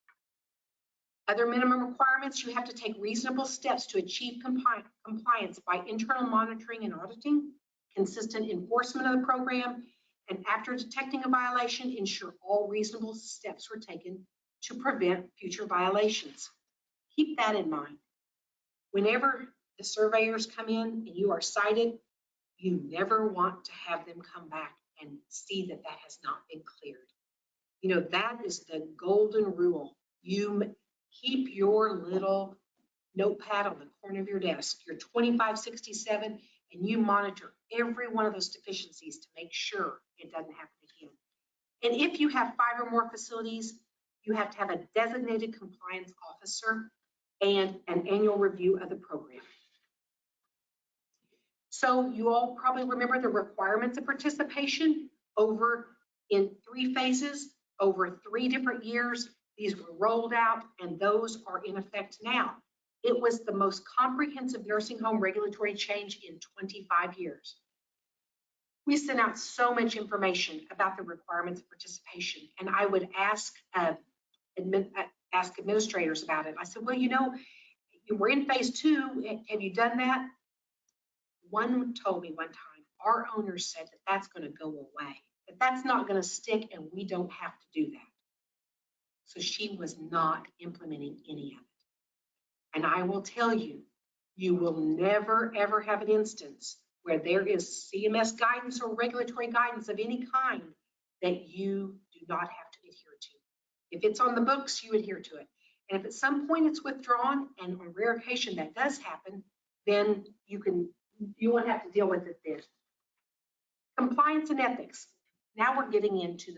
Other minimum requirements: you have to take reasonable steps to achieve compliance by internal monitoring and auditing, consistent enforcement of the program, and after detecting a violation, ensure all reasonable steps were taken to prevent future violations. Keep that in mind. Whenever the surveyors come in and you are cited, you never want to have them come back and see that that has not been cleared. You know, that is the golden rule. You keep your little notepad on the corner of your desk, your 2567, and you monitor every one of those deficiencies to make sure it doesn't happen again. And if you have 5 or more facilities, you have to have a designated compliance officer and an annual review of the program. So you all probably remember the requirements of participation over in 3 phases, over 3 different years. These were rolled out, and those are in effect now. It was the most comprehensive nursing home regulatory change in 25 years. We sent out so much information about the requirements of participation, and I would ask administrators about it. I said, well, you know, we're in phase 2. Have you done that? One told me one time, our owner said that that's going to go away, that that's not going to stick, and we don't have to do that. So she was not implementing any of it. And I will tell you, you will never, ever have an instance where there is CMS guidance or regulatory guidance of any kind that you do not have to adhere to. If it's on the books, you adhere to it. And if at some point it's withdrawn, and on rare occasion that does happen, then you won't have to deal with it then. Compliance and ethics. Now we're getting into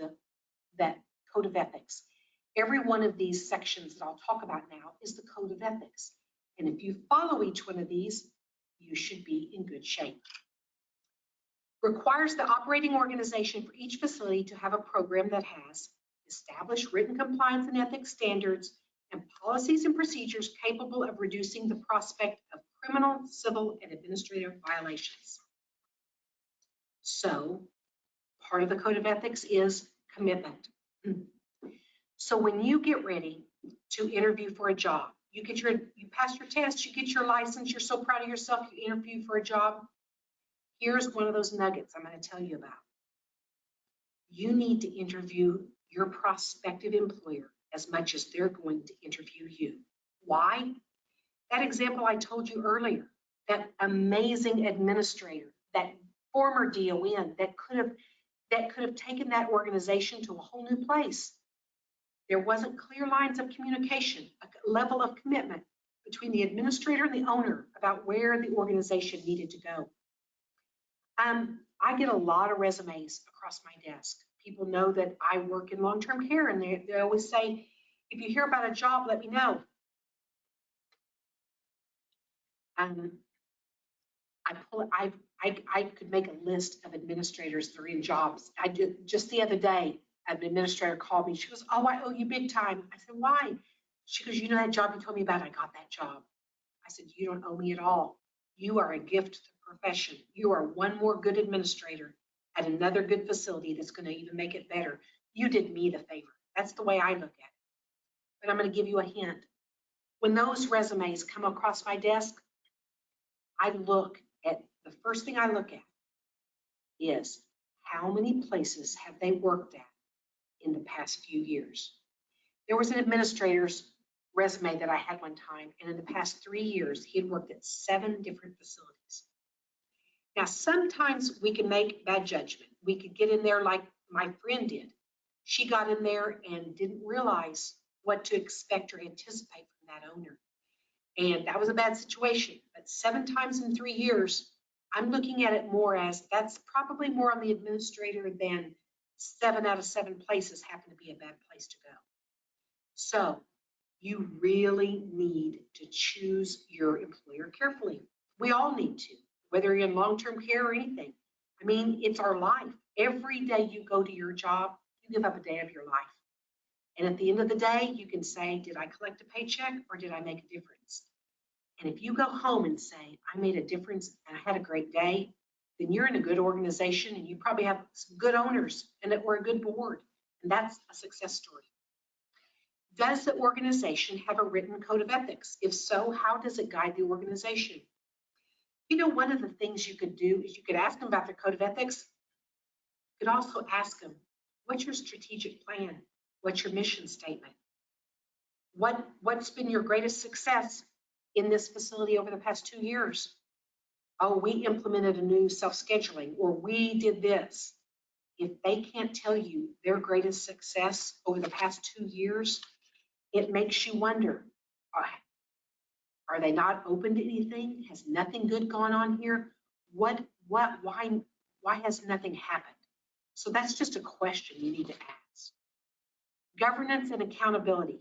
that code of ethics. Every one of these sections that I'll talk about now is the code of ethics. And if you follow each one of these, you should be in good shape. Requires the operating organization for each facility to have a program that has established written compliance and ethics standards and policies and procedures capable of reducing the prospect of criminal, civil, and administrative violations. So part of the code of ethics is commitment. So when you get ready to interview for a job, you pass your test, you get your license, you're so proud of yourself, you interview for a job. Here's one of those nuggets I'm going to tell you about. You need to interview your prospective employer as much as they're going to interview you. Why? That example I told you earlier, that amazing administrator, that former DON that could have taken that organization to a whole new place. There wasn't clear lines of communication, a level of commitment between the administrator and the owner about where the organization needed to go. I get a lot of resumes across my desk. People know that I work in long-term care, and they always say, if you hear about a job, let me know. I could make a list of administrators that are in jobs. I did just the other day, an administrator called me. She goes, "Oh, I owe you big time." I said, "Why?" She goes, "You know that job you told me about? I got that job." I said, "You don't owe me at all. You are a gift to the profession. You are one more good administrator at another good facility that's going to even make it better. You did me the favor." That's the way I look at it. But I'm going to give you a hint. When those resumes come across my desk, the first thing I look at is how many places have they worked at in the past few years. There was an administrator's resume that I had one time, and in the past 3 years, he had worked at 7 different facilities. Now, sometimes we can make bad judgment. We could get in there like my friend did. She got in there and didn't realize what to expect or anticipate from that owner. And that was a bad situation. But 7 times in 3 years, I'm looking at it more as that's probably more on the administrator than 7 out of 7 places happen to be a bad place to go. So you really need to choose your employer carefully. We all need to, whether you're in long-term care or anything. I mean, it's our life. Every day you go to your job, you give up a day of your life. And at the end of the day, you can say, did I collect a paycheck or did I make a difference? And if you go home and say, I made a difference and I had a great day, then you're in a good organization and you probably have some good owners and that we're a good board. And that's a success story. Does the organization have a written code of ethics? If so, how does it guide the organization? You know, one of the things you could do is you could ask them about their code of ethics. You could also ask them, what's your strategic plan? What's your mission statement? What's been your greatest success in this facility over the past 2 years? Oh, we implemented a new self-scheduling, or we did this. If they can't tell you their greatest success over the past 2 years, it makes you wonder, are they not open to anything? Has nothing good gone on here? Why has nothing happened? So that's just a question you need to ask. Governance and accountability.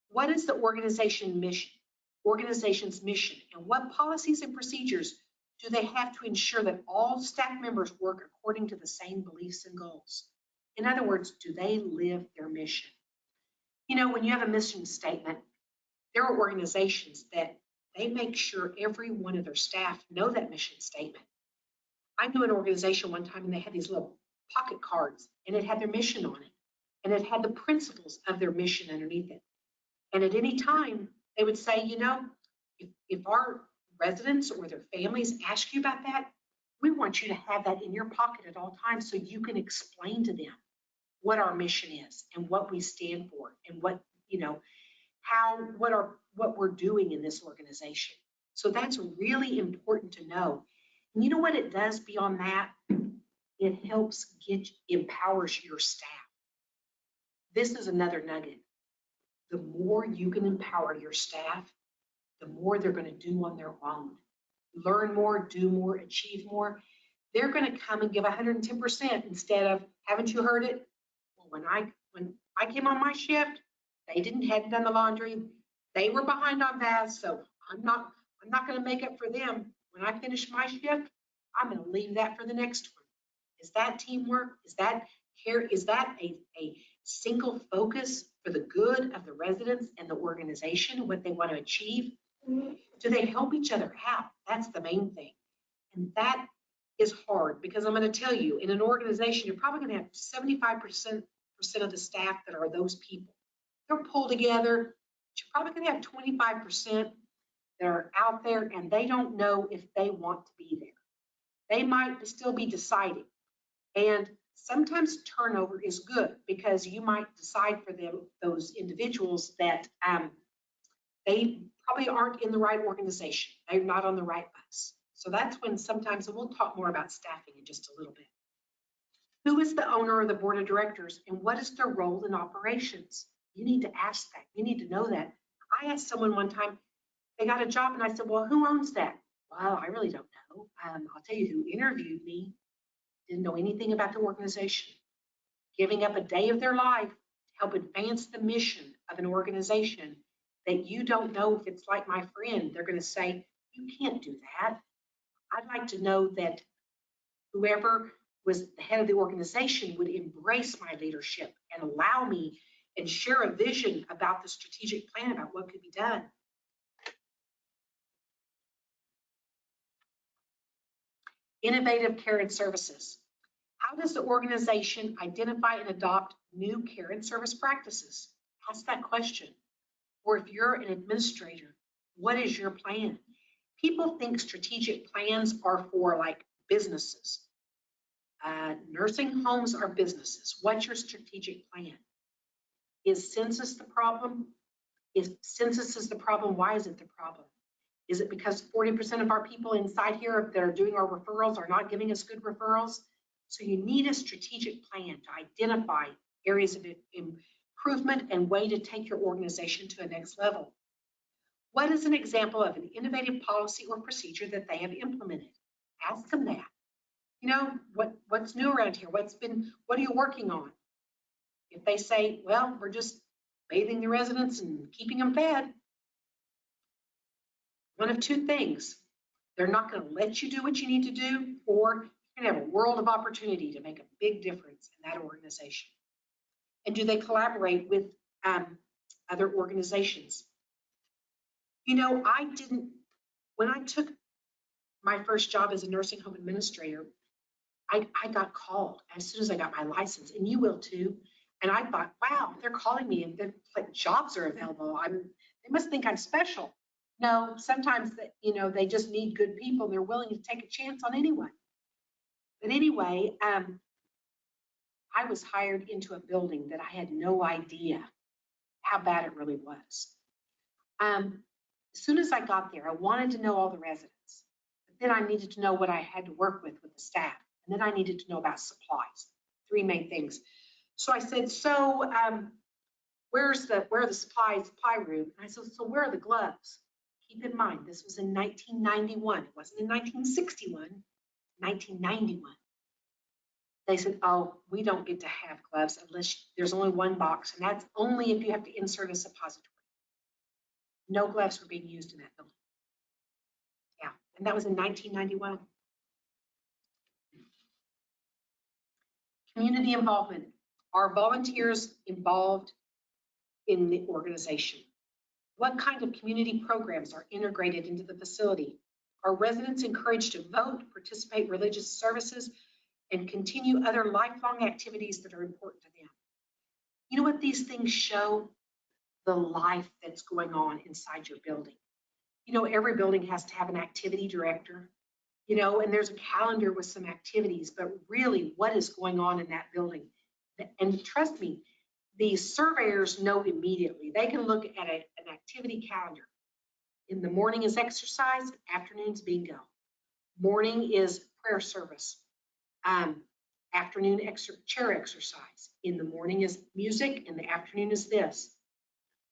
What is the organization's mission, and what policies and procedures do they have to ensure that all staff members work according to the same beliefs and goals? In other words, do they live their mission? You know, when you have a mission statement, there are organizations that they make sure every one of their staff know that mission statement. I knew an organization one time and they had these little pocket cards and it had their mission on it and it had the principles of their mission underneath it. And at any time they would say, you know, if our residents or their families ask you about that, we want you to have that in your pocket at all times so you can explain to them what our mission is and what we stand for and what, you know, what we're doing in this organization. So that's really important to know. And you know what it does beyond that? It empowers your staff. This is another nugget. The more you can empower your staff, the more they're going to do on their own. Learn more, do more, achieve more. They're going to come and give 110% instead of, haven't you heard it? Well, when I came on my shift, They hadn't done the laundry. They were behind on baths, so I'm not going to make up for them. When I finish my shift, I'm going to leave that for the next one. Is that teamwork? Is that care? Is that a single focus for the good of the residents and the organization, what they want to achieve? Do they help each other out? That's the main thing. And that is hard, because I'm going to tell you, in an organization, you're probably going to have 75% of the staff that are those people. They're pulled together. You're probably going to have 25% that are out there and they don't know if they want to be there. They might still be deciding. And sometimes turnover is good, because you might decide for them, those individuals, that they probably aren't in the right organization. They're not on the right bus. So that's when sometimes, and we'll talk more about staffing in just a little bit. Who is the owner of the board of directors, and what is their role in operations? You need to ask that. You need to know that. I asked someone one time, they got a job, and I said, well, who owns that? Well, I really don't know. I'll tell you who interviewed me. Didn't know anything about the organization. Giving up a day of their life to help advance the mission of an organization that you don't know if it's like my friend. They're going to say, you can't do that. I'd like to know that whoever was the head of the organization would embrace my leadership and allow me and share a vision about the strategic plan about what could be done. Innovative care and services. How does the organization identify and adopt new care and service practices? Ask that question. Or if you're an administrator, what is your plan? People think strategic plans are for like businesses. Nursing homes are businesses. What's your strategic plan? Is census the problem? If census is the problem, why is it the problem? Is it because 40% of our people inside here that are doing our referrals are not giving us good referrals? So you need a strategic plan to identify areas of improvement and way to take your organization to a next level. What is an example of an innovative policy or procedure that they have implemented? Ask them that. You know, what's new around here? What are you working on? If they say, well, we're just bathing the residents and keeping them fed, one of two things. They're not going to let you do what you need to do, or you're going to have a world of opportunity to make a big difference in that organization. And do they collaborate with other organizations? You know, when I took my first job as a nursing home administrator, I got called as soon as I got my license, and you will too. And I thought, wow, they're calling me, and they're like, jobs are available. They must think I'm special. No, sometimes they just need good people. They're willing to take a chance on anyone. But anyway, I was hired into a building that I had no idea how bad it really was. As soon as I got there, I wanted to know all the residents. But then I needed to know what I had to work with the staff. And then I needed to know about supplies. Three main things. So I said, so where are the supply room? And I said, so where are the gloves? Keep in mind, this was in 1991. It wasn't in 1961, 1991. They said, oh, we don't get to have gloves unless there's only one box, and that's only if you have to insert a suppository. No gloves were being used in that building. Yeah, and that was in 1991. Community involvement. Are volunteers involved in the organization? What kind of community programs are integrated into the facility? Are residents encouraged to vote, participate in religious services, and continue other lifelong activities that are important to them? You know what these things show? The life that's going on inside your building. You know, every building has to have an activity director, and there's a calendar with some activities, but really what is going on in that building? And trust me, the surveyors know immediately. They can look at an activity calendar. In the morning is exercise, afternoon's bingo. Morning is prayer service. Afternoon chair exercise. In the morning is music, in the afternoon is this.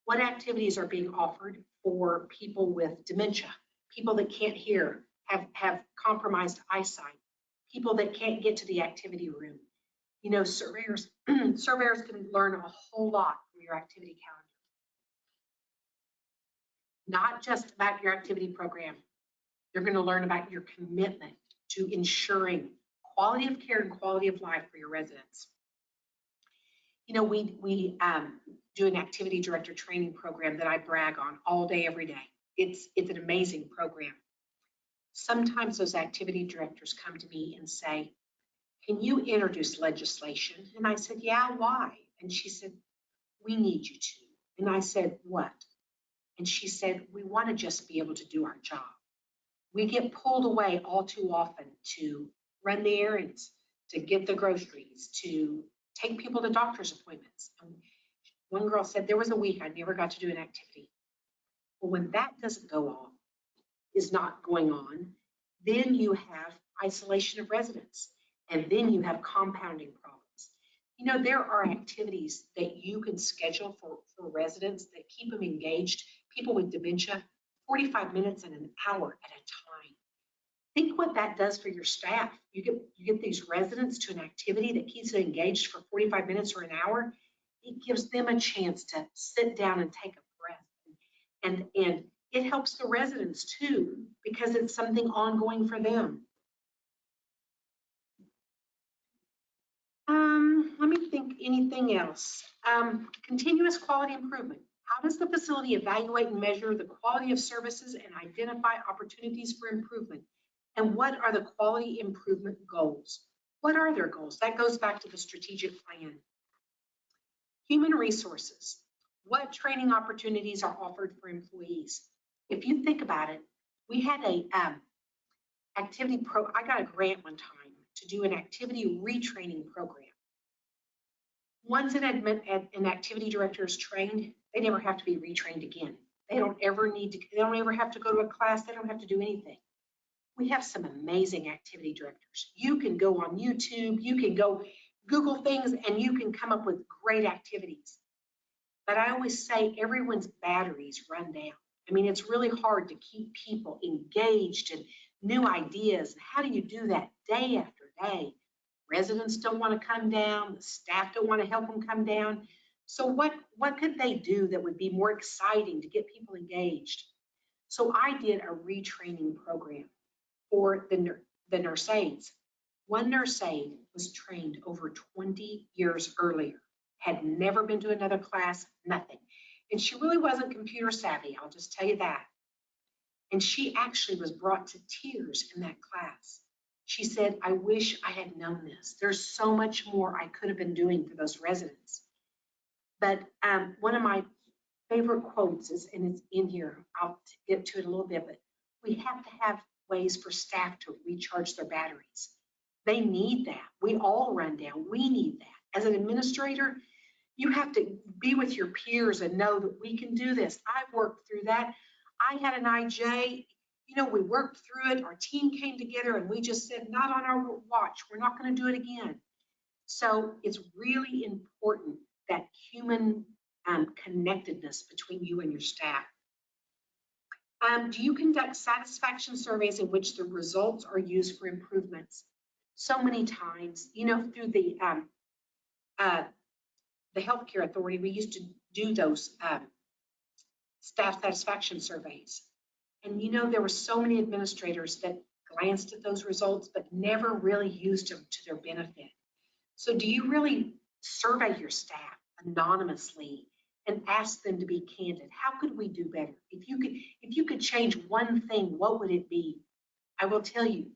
What activities are being offered for people with dementia, people that can't hear, have compromised eyesight, people that can't get to the activity room? Surveyors can learn a whole lot from your activity calendar. not just about your activity program. They're going to learn about your commitment to ensuring quality of care and quality of life for your residents. You know, we do an activity director training program that I brag on all day, every day. It's an amazing program. Sometimes those activity directors come to me and say, can you introduce legislation? And I said, yeah, why? And she said, we need you to. And I said, what? And she said, we want to just be able to do our job. We get pulled away all too often to run the errands, to get the groceries, to take people to doctor's appointments. And one girl said, there was a week I never got to do an activity. Well, when that doesn't go on, is not going on, then you have isolation of residents, and then you have compounding problems. You know, there are activities that you can schedule for residents that keep them engaged. People with dementia, 45 minutes and an hour at a time. Think what that does for your staff. You get these residents to an activity that keeps them engaged for 45 minutes or an hour. It gives them a chance to sit down and take a breath. And it helps the residents too, because it's something ongoing for them. Let me think anything else. Continuous quality improvement. How does the facility evaluate and measure the quality of services and identify opportunities for improvement? And what are the quality improvement goals? What are their goals? That goes back to the strategic plan. Human resources. What training opportunities are offered for employees? If you think about it, we had a I got a grant one time to do an activity retraining program. Once an activity director is trained, they never have to be retrained again. They don't ever have to go to a class. They don't have to do anything. We have some amazing activity directors. You can go on YouTube, you can go Google things, and you can come up with great activities. But I always say everyone's batteries run down. I mean, it's really hard to keep people engaged and new ideas. How do you do that day after day? Residents don't want to come down. The staff don't want to help them come down. So what could they do that would be more exciting to get people engaged? So I did a retraining program for the nurse aides. One nurse aide was trained over 20 years earlier, had never been to another class, nothing. And she really wasn't computer savvy, I'll just tell you that. And she actually was brought to tears in that class. She said, I wish I had known this. There's so much more I could have been doing for those residents. But one of my favorite quotes is, and it's in here, I'll get to it a little bit, but we have to have ways for staff to recharge their batteries. They need that. We all run down. We need that. As an administrator, you have to be with your peers and know that we can do this. I've worked through that. I had an IJ, you know, we worked through it. Our team came together and we just said, not on our watch. We're not going to do it again. So it's really important, that human connectedness between you and your staff. Do you conduct satisfaction surveys in which the results are used for improvements? So many times, you know, through the Healthcare Authority, we used to do those staff satisfaction surveys. And you know, there were so many administrators that glanced at those results, but never really used them to their benefit. So do you really survey your staff anonymously and ask them to be candid? How could we do better? If you could change one thing, what would it be? I will tell you,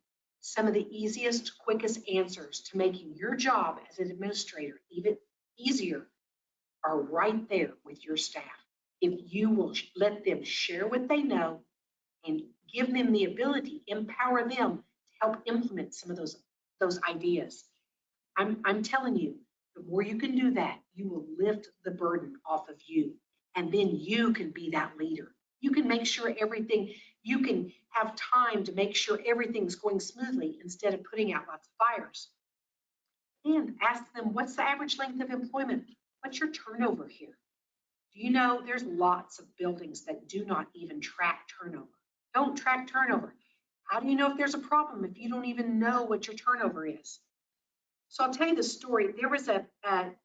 some of the easiest, quickest answers to making your job as an administrator even easier are right there with your staff. If you will let them share what they know and give them the ability, empower them to help implement some of those ideas. I'm telling you, the more you can do that, you will lift the burden off of you. And then you can be that leader. You can make sure you can have time to make sure everything's going smoothly instead of putting out lots of fires. And ask them, what's the average length of employment? What's your turnover here? Do you know there's lots of buildings that do not even track turnover? Don't track turnover. How do you know if there's a problem if you don't even know what your turnover is? So I'll tell you the story. There was an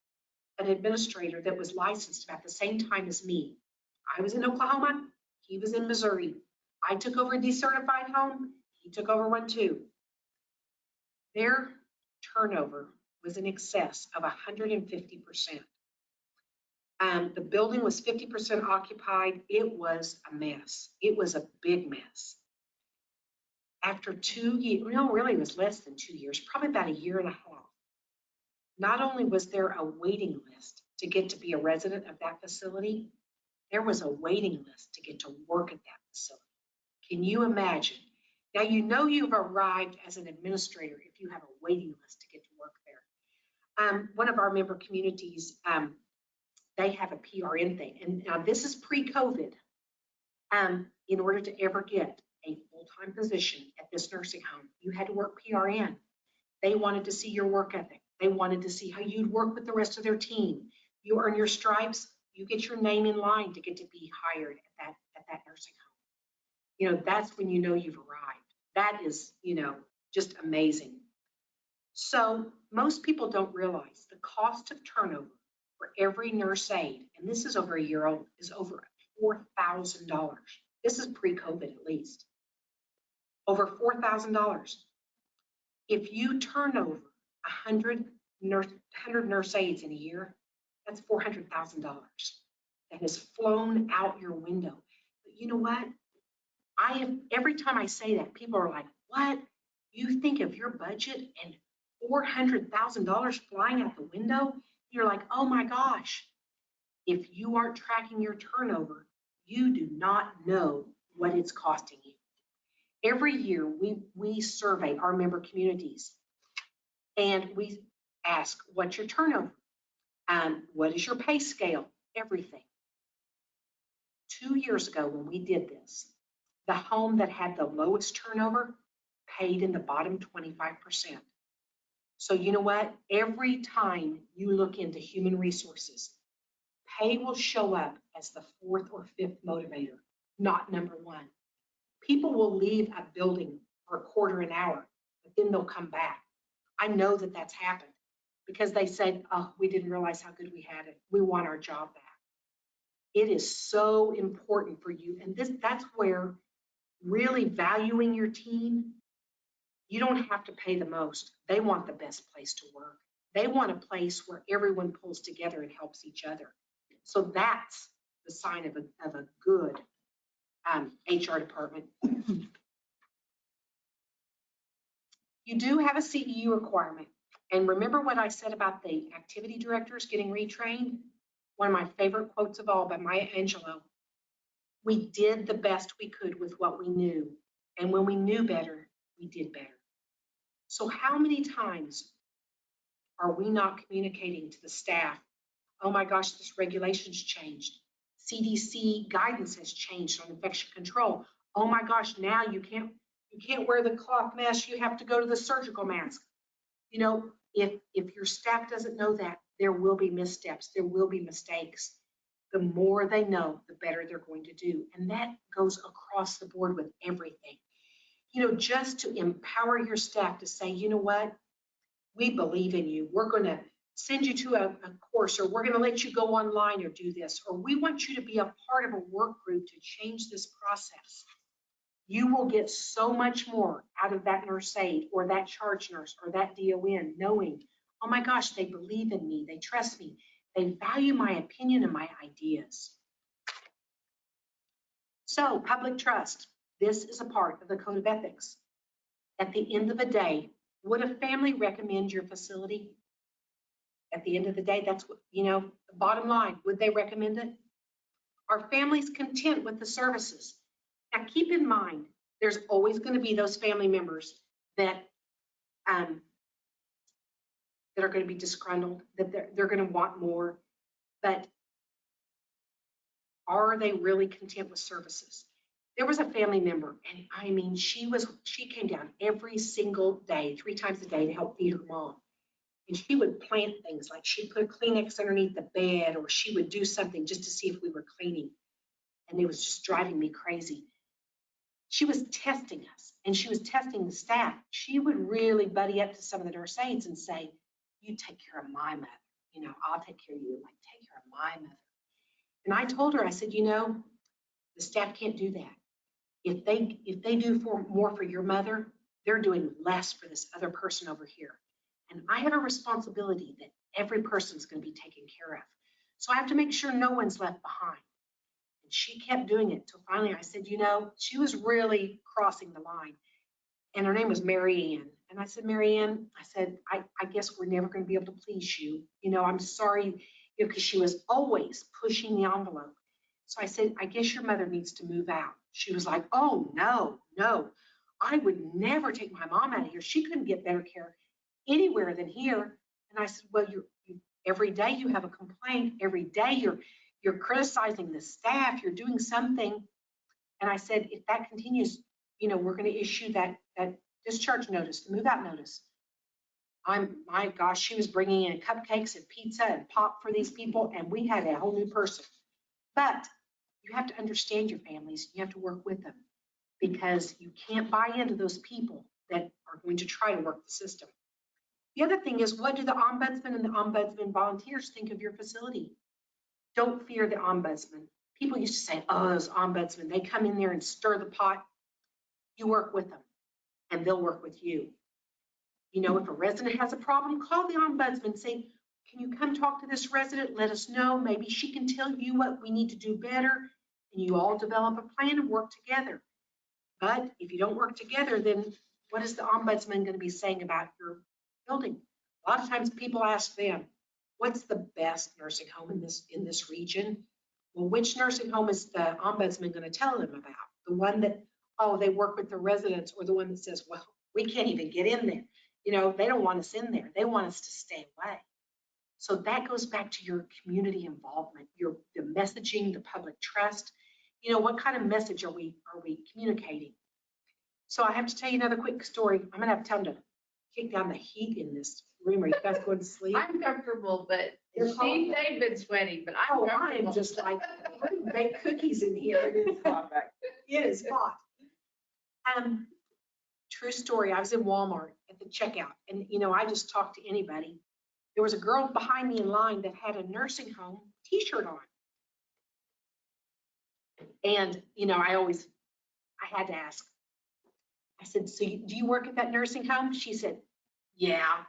administrator that was licensed about the same time as me. I was in Oklahoma, He was in Missouri. I took over a decertified home. He took over one too. Their turnover was in excess of 150%. The building was 50% occupied. It was a mess. It was a big mess. After 2 years, no, really it was less than 2 years, probably about a year and a half. Not only was there a waiting list to get to be a resident of that facility, there was a waiting list to get to work at that facility. Can you imagine? Now, you know you've arrived as an administrator if you have a waiting list to get to work there. One of our member communities, they have a PRN thing. And now this is pre-COVID. In order to ever get a full-time position at this nursing home, you had to work PRN. They wanted to see your work ethic. They wanted to see how you'd work with the rest of their team. You earn your stripes, you get your name in line to get to be hired at that nursing home. You know, that's when you know you've arrived. That is, you know, just amazing. So most people don't realize the cost of turnover for every nurse aide, and this is over a year old, is over $4,000. This is pre-COVID at least. Over $4,000. If you turn over 100 nurse aides in a year, that's $400,000 that has flown out your window. But you know what? Every time I say that, people are like, what? You think of your budget and $400,000 flying out the window? You're like, oh my gosh. If you aren't tracking your turnover, you do not know what it's costing you. Every year we survey our member communities and we ask, what's your turnover? What is your pay scale? Everything. 2 years ago when we did this, the home that had the lowest turnover paid in the bottom 25%. So you know what? Every time you look into human resources, pay will show up as the 4th or 5th motivator, not number 1. People will leave a building for a quarter an hour, but then they'll come back. I know that that's happened because they said, oh, we didn't realize how good we had it. We want our job back. It is so important for you. And that's where really valuing your team, you don't have to pay the most. They want the best place to work. They want a place where everyone pulls together and helps each other. So that's the sign of a good HR department. You do have a CEU requirement. And remember what I said about the activity directors getting retrained? One of my favorite quotes of all by Maya Angelou. We did the best we could with what we knew. And when we knew better, we did better. So how many times are we not communicating to the staff, oh my gosh, this regulation's changed. CDC guidance has changed on infection control. Oh my gosh, now you can't wear the cloth mask, you have to go to the surgical mask. You know, if your staff doesn't know that, there will be missteps, there will be mistakes. The more they know, the better they're going to do. And that goes across the board with everything. You know, just to empower your staff to say, you know what, we believe in you. We're going to send you to a course, or we're going to let you go online or do this, or we want you to be a part of a work group to change this process. You will get so much more out of that nurse aide or that charge nurse or that DON knowing, oh my gosh, they believe in me, they trust me, they value my opinion and my ideas. So public trust, this is a part of the code of ethics. At the end of the day, would a family recommend your facility? At the end of the day, that's what, you know, the bottom line, would they recommend it? Are families content with the services? Now keep in mind, there's always going to be those family members that are going to be disgruntled, that they're going to want more, but are they really content with services? There was a family member, and I mean, she came down every single day, 3 times a day to help feed her mom. And she would plant things, like she'd put Kleenex underneath the bed, or she would do something just to see if we were cleaning. And it was just driving me crazy. She was testing us, and she was testing the staff. She would really buddy up to some of the nurse aides and say, you take care of my mother. You know, I'll take care of you. Like, take care of my mother. And I told her, I said, you know, The staff can't do that. If they do more for your mother, they're doing less for this other person over here. And I have a responsibility that every person's going to be taken care of. So I have to make sure no one's left behind. And she kept doing it till finally I said, you know, she was really crossing the line. And her name was Mary Ann. And I said, Mary Ann, I said, I guess we're never going to be able to please you. You know, I'm sorry, because she was always pushing the envelope. So I said, I guess your mother needs to move out. She was like, oh, no, I would never take my mom out of here. She couldn't get better care anywhere than here. And I said, well, every day you have a complaint. Every day you're criticizing the staff. You're doing something. And I said, if that continues, you know, we're going to issue that discharge notice, the move out notice. My gosh, she was bringing in cupcakes and pizza and pop for these people, and we had a whole new person. But you have to understand your families. You have to work with them, because you can't buy into those people that are going to try to work the system. The other thing is, what do the ombudsman and the ombudsman volunteers think of your facility? Don't fear the ombudsman. People used to say, oh, those ombudsmen, they come in there and stir the pot. You work with them, and they'll work with you. You know, if a resident has a problem, call the ombudsman. Say, can you come talk to this resident? Let us know. Maybe she can tell you what we need to do better. And you all develop a plan and work together. But if you don't work together, then what is the ombudsman going to be saying about your building? A lot of times people ask them, what's the best nursing home in this region? Well, which nursing home is the ombudsman going to tell them about? The one that, oh, they work with the residents, or the one that says, well, we can't even get in there. You know, they don't want us in there. They want us to stay away. So that goes back to your community involvement, the messaging, the public trust. You know, what kind of message are we communicating? So I have to tell you another quick story. I'm gonna have to tell them to kick down the heat in this room. Are you guys going to sleep? I'm comfortable, but they've been sweating, but I'm Oh, comfortable. I'm just like, bake cookies in here. It is hot back. It is hot. True story. I was in Walmart at the checkout, and you know, I just talked to anybody. There was a girl behind me in line that had a nursing home T-shirt on, and you know, I had to ask. I said, "So do you work at that nursing home?" She said, "Yeah.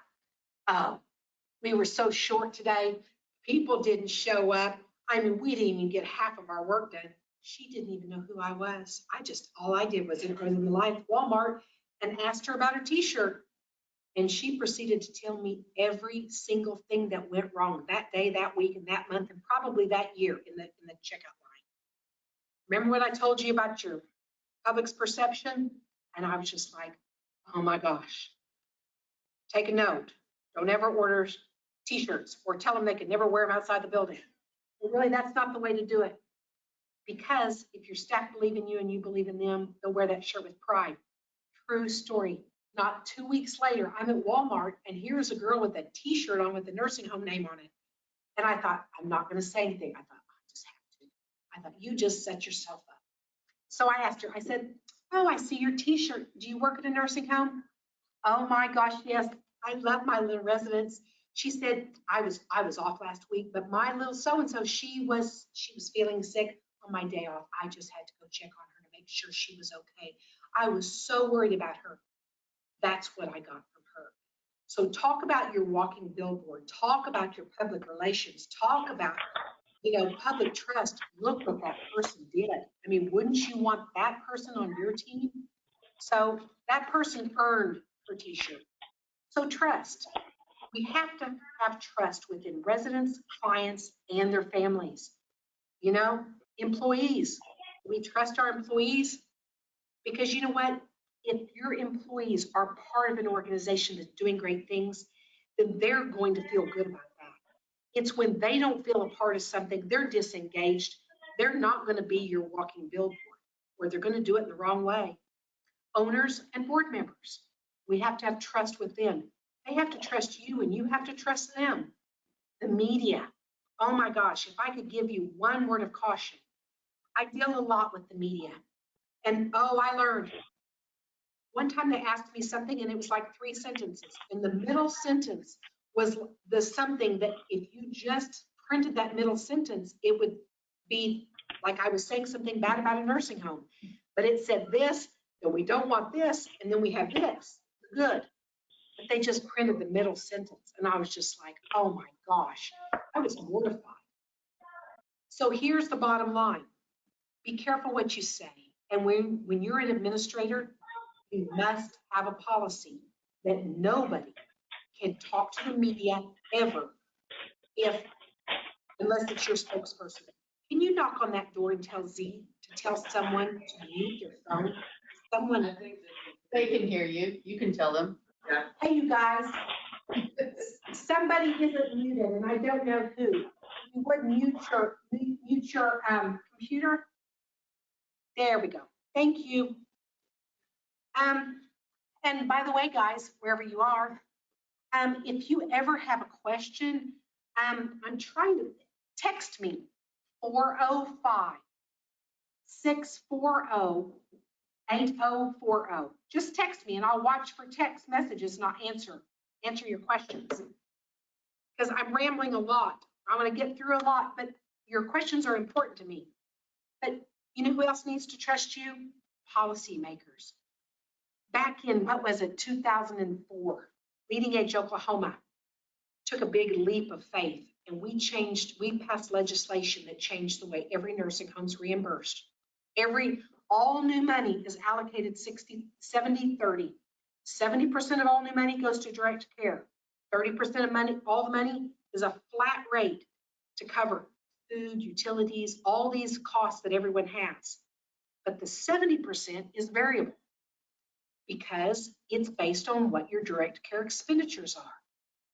We were so short today. People didn't show up. I mean, we didn't even get half of our work done." She didn't even know who I was. All I did was in the line at Walmart and asked her about her T-shirt. And she proceeded to tell me every single thing that went wrong that day, that week, and that month, and probably that year in the checkout line. Remember what I told you about your public's perception? And I was just like, oh my gosh. Take a note. Don't ever order T-shirts or tell them they can never wear them outside the building. Well, really, that's not the way to do it. Because if your staff believe in you and you believe in them, they'll wear that shirt with pride. True story. Not 2 weeks later, I'm at Walmart, and here's a girl with a T-shirt on with the nursing home name on it. And I thought, I'm not going to say anything. I thought, I just have to. I thought, you just set yourself up. So I asked her, I said, oh, I see your T-shirt. Do you work at a nursing home? Oh my gosh, yes. I love my little residents. She said, I was off last week, but my little so-and-so, she was feeling sick on my day off. I just had to go check on her to make sure she was okay. I was so worried about her. That's what I got from her. So talk about your walking billboard. Talk about your public relations. Talk about, you know, public trust. Look what that person did. I mean, wouldn't you want that person on your team? So that person earned her T-shirt. So trust. We have to have trust within residents, clients, and their families. You know, employees. We trust our employees because you know what? If your employees are part of an organization that's doing great things, then they're going to feel good about that. It's when they don't feel a part of something, they're disengaged. They're not going to be your walking billboard, or they're going to do it in the wrong way. Owners and board members, we have to have trust with them. They have to trust you, and you have to trust them. The media. Oh my gosh, if I could give you one word of caution. I deal a lot with the media. And oh, I learned. One time they asked me something and it was like 3 sentences. And the middle sentence was the something that if you just printed that middle sentence, it would be like I was saying something bad about a nursing home, but it said this, that we don't want this, and then we have this. Good. But they just printed the middle sentence, and I was just like, oh my gosh, I was mortified. So here's the bottom line. Be careful what you say. And when you're an administrator, you must have a policy that nobody can talk to the media ever unless it's your spokesperson. Can you knock on that door and tell Z to tell someone to mute their phone? Someone, They can hear you. You can tell them. hey, you guys, somebody isn't muted and I don't know who. You would mute your computer. There we go. Thank you. And by the way, guys, wherever you are, if you ever have a question, I'm trying to text me 405-640-8040. Just text me and I'll watch for text messages and I'll answer your questions. Because I'm rambling a lot. I want to get through a lot, but your questions are important to me. But you know who else needs to trust you? Policymakers. Back in, what was it, 2004, Leading Age Oklahoma took a big leap of faith, and we passed legislation that changed the way every nursing home's reimbursed. All new money is allocated 70-30. 70% of all new money goes to direct care. 30% of money, all the money is a flat rate to cover food, utilities, all these costs that everyone has. But the 70% is variable because it's based on what your direct care expenditures are.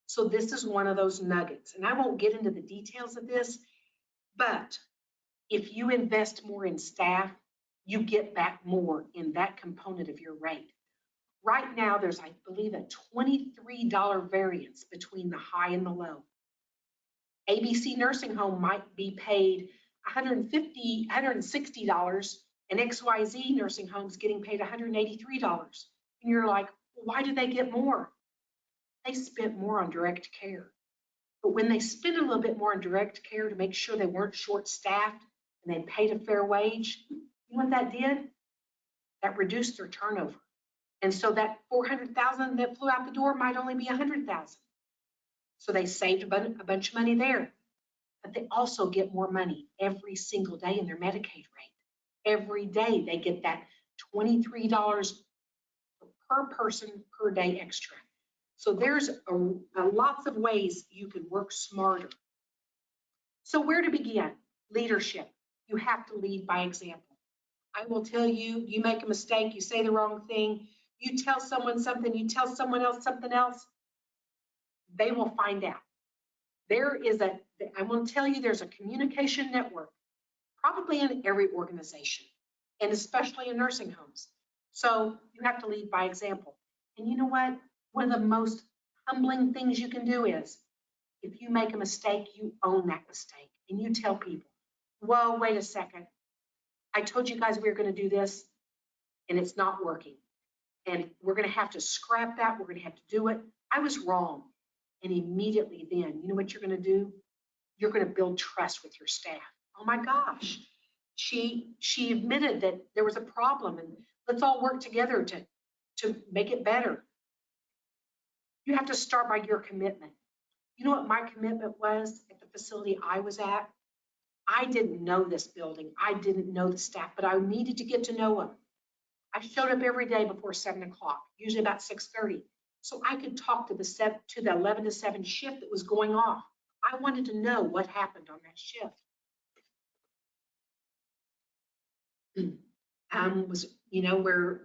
So this is one of those nuggets. And I won't get into the details of this, but if you invest more in staff, you get back more in that component of your rate. Right now, there's, I believe, a $23 variance between the high and the low. ABC Nursing Home might be paid $150, $160, and XYZ Nursing Home's getting paid $183. And you're like, well, why do they get more? They spent more on direct care. But when they spent a little bit more on direct care to make sure they weren't short-staffed and they paid a fair wage, you know what that did? That reduced their turnover. And so that $400,000 that flew out the door might only be $100,000. So they saved a bunch of money there. But they also get more money every single day in their Medicaid rate. Every day they get that $23 per person per day extra. So there's lots of ways you can work smarter. So where to begin? Leadership. You have to lead by example. I will tell you, you make a mistake, you say the wrong thing, you tell someone something, you tell someone else something else, they will find out. I want to tell you, there's a communication network, probably in every organization, and especially in nursing homes. So you have to lead by example. And you know what? One of the most humbling things you can do is, if you make a mistake, you own that mistake. And you tell people, whoa, wait a second. I told you guys we were going to do this, and it's not working. And we're going to have to scrap that. We're going to have to do it. I was wrong. And immediately then, you know what you're going to do? You're going to build trust with your staff. Oh my gosh. She admitted that there was a problem, and let's all work together to make it better. You have to start by your commitment. You know what my commitment was at the facility I was at? I didn't know this building. I didn't know the staff, but I needed to get to know them. I showed up every day before 7 o'clock, usually about 6:30, so I could talk to the 11 to 7 shift that was going off. I wanted to know what happened on that shift.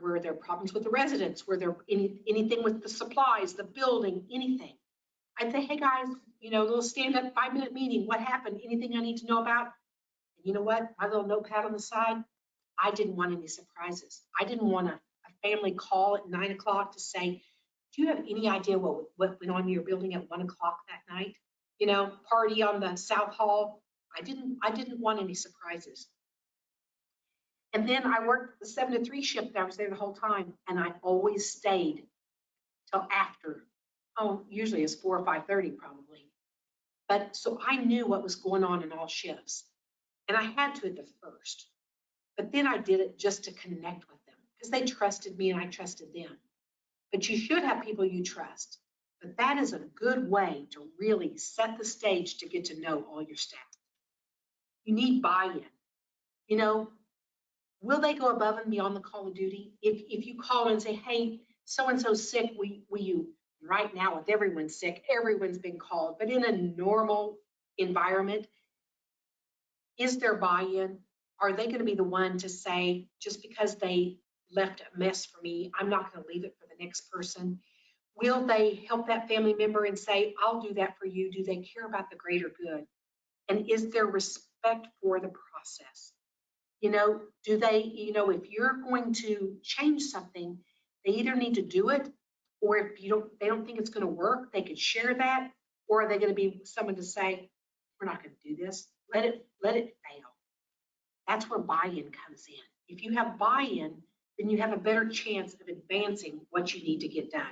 Were there problems with the residents? Were there anything with the supplies, the building, anything? I'd say, hey guys, a little stand-up 5-minute meeting. What happened? Anything I need to know about? And you know what? My little notepad on the side, I didn't want any surprises. I didn't want a family call at 9 o'clock to say, do you have any idea what went on in your building at 1 o'clock that night? Party on the South Hall. I didn't want any surprises. And then I worked the 7 to 3 shift. I was there the whole time, and I always stayed till after. Usually it's 4 or 5:30 probably. But so I knew what was going on in all shifts. And I had to at the first, but then I did it just to connect with them because they trusted me and I trusted them. But you should have people you trust. But that is a good way to really set the stage to get to know all your staff. You need buy-in. You know, will they go above and beyond the call of duty? If you call and say, hey, so-and-so's sick, will you, right now with everyone sick, everyone's been called, but in a normal environment, is there buy-in? Are they going to be the one to say, just because they left a mess for me, I'm not going to leave it for the next person? Will they help that family member and say, I'll do that for you? Do they care about the greater good? And is there respect for the process? You know, do they, you know, if you're going to change something, they either need to do it, or if they don't think it's going to work, they could share that, or are they going to be someone to say, we're not going to do this, let it fail. That's where buy-in comes in. If you have buy-in, then you have a better chance of advancing what you need to get done.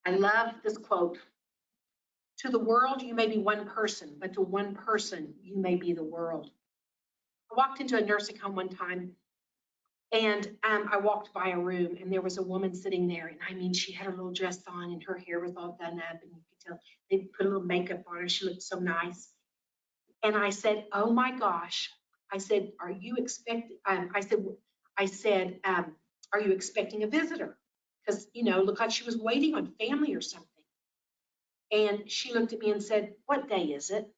I love this quote. To the world, you may be one person, but to one person, you may be the world. I walked into a nursing home one time, and I walked by a room, and there was a woman sitting there, and I mean, she had her little dress on, and her hair was all done up, and you could tell they put a little makeup on her. She looked so nice. And I said, oh my gosh. I said, are you expecting, I said, are you expecting a visitor? Because, you know, looked like she was waiting on family or something. And she looked at me and said, what day is it?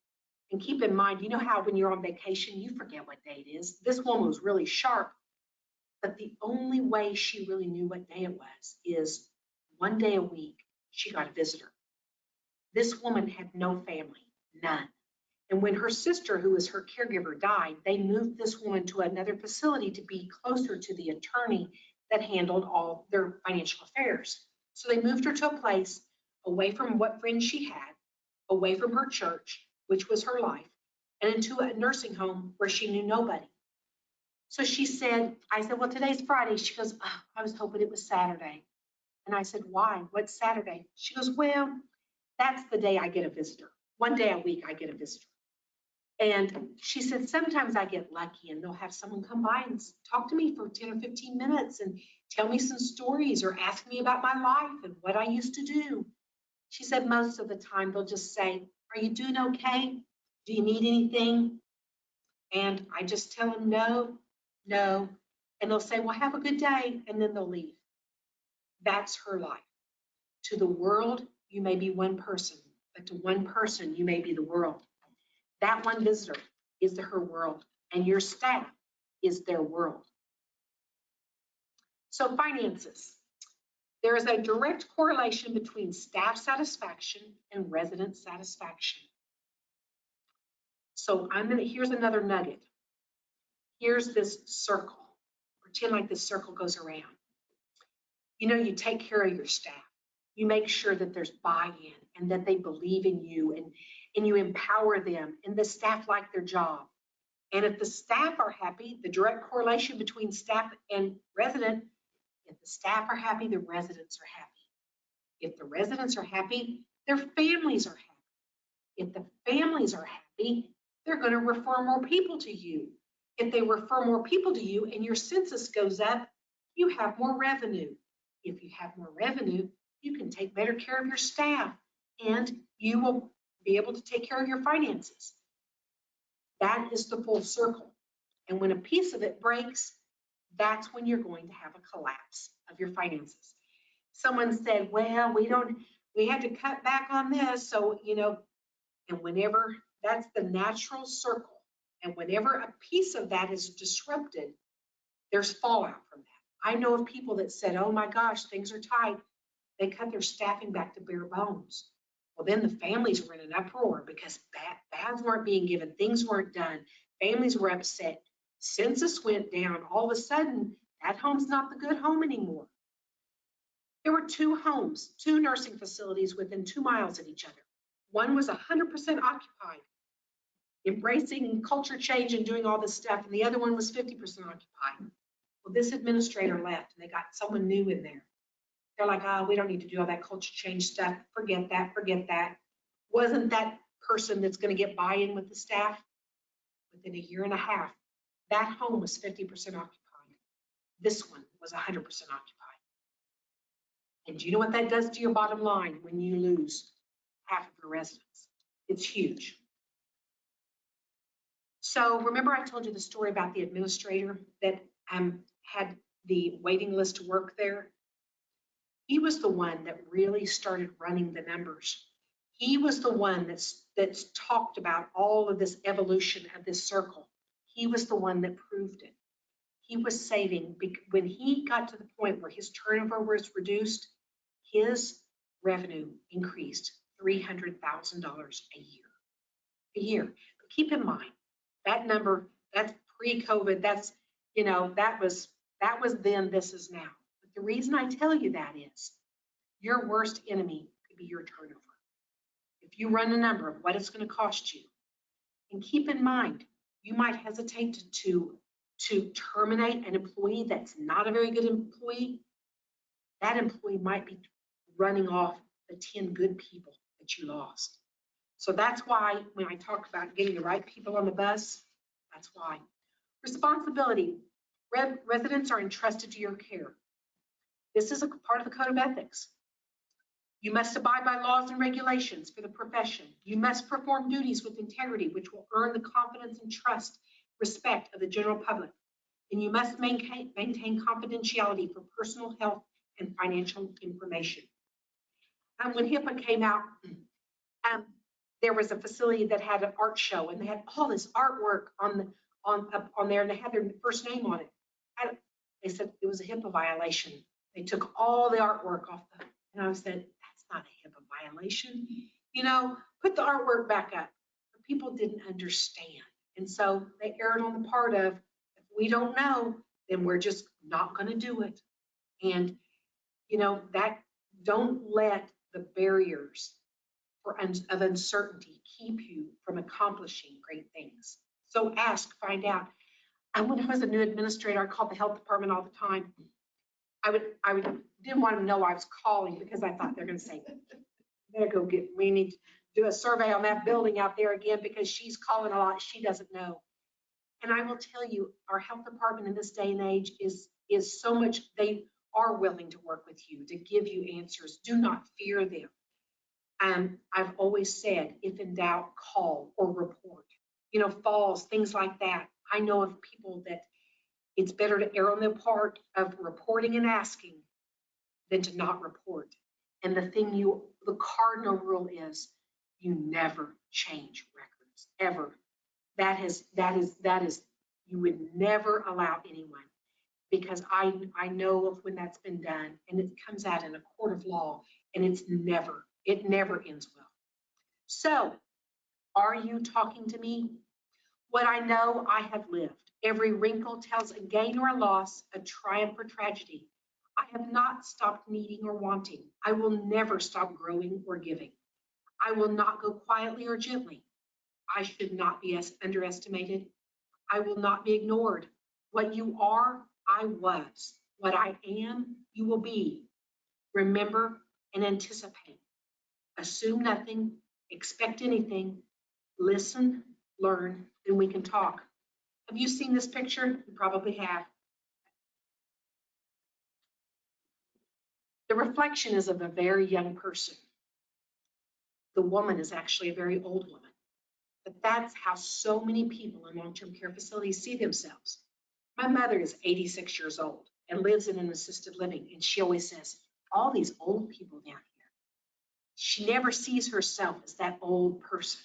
And keep in mind, you know how when you're on vacation, you forget what day it is. This woman was really sharp, but the only way she really knew what day it was is one day a week, she got a visitor. This woman had no family, none. And when her sister, who was her caregiver, died, they moved this woman to another facility to be closer to the attorney that handled all their financial affairs. So they moved her to a place away from what friends she had, away from her church, which was her life, and into a nursing home where she knew nobody. So she said, I said, well, today's Friday. She goes, oh, I was hoping it was Saturday. And I said, why? What's Saturday? She goes, well, that's the day I get a visitor. One day a week I get a visitor. And she said, sometimes I get lucky and they'll have someone come by and talk to me for 10 or 15 minutes and tell me some stories or ask me about my life and what I used to do. She said, most of the time they'll just say, are you doing okay? Do you need anything? And I just tell them, no, no. And they'll say, well, have a good day. And then they'll leave. That's her life. To the world, you may be one person, but to one person, you may be the world. That one visitor is her world, and your staff is their world. So finances. There is a direct correlation between staff satisfaction and resident satisfaction. So here's another nugget. Here's this circle. Pretend like this circle goes around. You know, you take care of your staff. You make sure that there's buy-in and that they believe in you and you empower them and the staff like their job. And if the staff are happy, the direct correlation between staff and resident, if the staff are happy, the residents are happy. If the residents are happy, their families are happy. If the families are happy, they're going to refer more people to you. If they refer more people to you and your census goes up, you have more revenue. If you have more revenue, you can take better care of your staff and you will be able to take care of your finances. That is the full circle. And when a piece of it breaks, that's when you're going to have a collapse of your finances. Someone said, well, we had to cut back on this. So, you know, and whenever that's the natural circle, and whenever a piece of that is disrupted, there's fallout from that. I know of people that said, oh my gosh, things are tight. They cut their staffing back to bare bones. Well, then the families were in an uproar because baths weren't being given, things weren't done, families were upset, census went down. All of a sudden, that home's not the good home anymore. There were two homes, two nursing facilities within 2 miles of each other. One was 100% occupied, embracing culture change and doing all this stuff, and the other one was 50% occupied. Well, this administrator left, and they got someone new in there. They're like, oh, we don't need to do all that culture change stuff. Forget that, forget that. wasn't that person that's going to get buy-in with the staff. Within a year and a half, that home was 50% occupied. This one was 100% occupied. And do you know what that does to your bottom line when you lose half of your residents? It's huge. So remember I told you the story about the administrator that had the waiting list to work there? He was the one that really started running the numbers. He was the one that's talked about all of this evolution of this circle. He was the one that proved it. He was saving, when he got to the point where his turnover was reduced, his revenue increased $300,000 a year. But keep in mind, that number, that's pre-COVID, that's, you know, that was then, this is now. But the reason I tell you that is your worst enemy could be your turnover. If you run a number of what it's going to cost you, and keep in mind, you might hesitate to terminate an employee that's not a very good employee. That employee might be running off the 10 good people that you lost. So that's why when I talk about getting the right people on the bus, that's why. Responsibility. Residents are entrusted to your care. This is a part of the code of ethics. You must abide by laws and regulations for the profession. You must perform duties with integrity, which will earn the confidence and trust, respect of the general public. And you must maintain confidentiality for personal health and financial information. And when HIPAA came out, there was a facility that had an art show, and they had all this artwork on there, and they had their first name on it. They said it was a HIPAA violation. They took all the artwork off and I said, that's not a HIPAA violation. You know, put the artwork back up. But people didn't understand. And so they erred on the part of, if we don't know, then we're just not going to do it. And, you know, that don't let the barriers of uncertainty keep you from accomplishing great things. So ask, find out. And when I was a new administrator, I called the health department all the time. I didn't want to know I was calling because I thought they're going to say, we need to do a survey on that building out there again because she's calling a lot she doesn't know. And I will tell you, our health department in this day and age is so much, they are willing to work with you, to give you answers. Do not fear them. I've always said, if in doubt, call or report. You know, falls, things like that. I know of people that it's better to err on the part of reporting and asking than to not report. And the cardinal rule is you never change records, ever. That is, you would never allow anyone, because I know of when that's been done, and it comes out in a court of law, and it never ends well. So, are you talking to me? What I know, I have lived. Every wrinkle tells a gain or a loss, a triumph or tragedy. I have not stopped needing or wanting. I will never stop growing or giving. I will not go quietly or gently. I should not be underestimated. I will not be ignored. What you are, I was. What I am, you will be. Remember and anticipate. Assume nothing, expect anything, listen, learn, then we can talk. Have you seen this picture? You probably have. The reflection is of a very young person. The woman is actually a very old woman. But that's how so many people in long-term care facilities see themselves. My mother is 86 years old and lives in an assisted living, and she always says, all these old people down here. She never sees herself as that old person.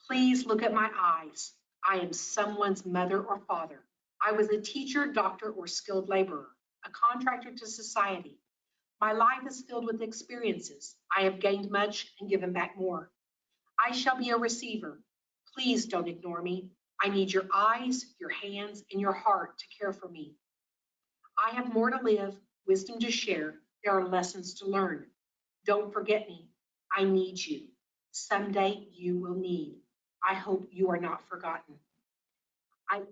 Please look at my eyes. I am someone's mother or father. I was a teacher, doctor, or skilled laborer, a contractor to society. My life is filled with experiences. I have gained much and given back more. I shall be a receiver. Please don't ignore me. I need your eyes, your hands, and your heart to care for me. I have more to live, wisdom to share. There are lessons to learn. Don't forget me. I need you. Someday you will need. I hope you are not forgotten.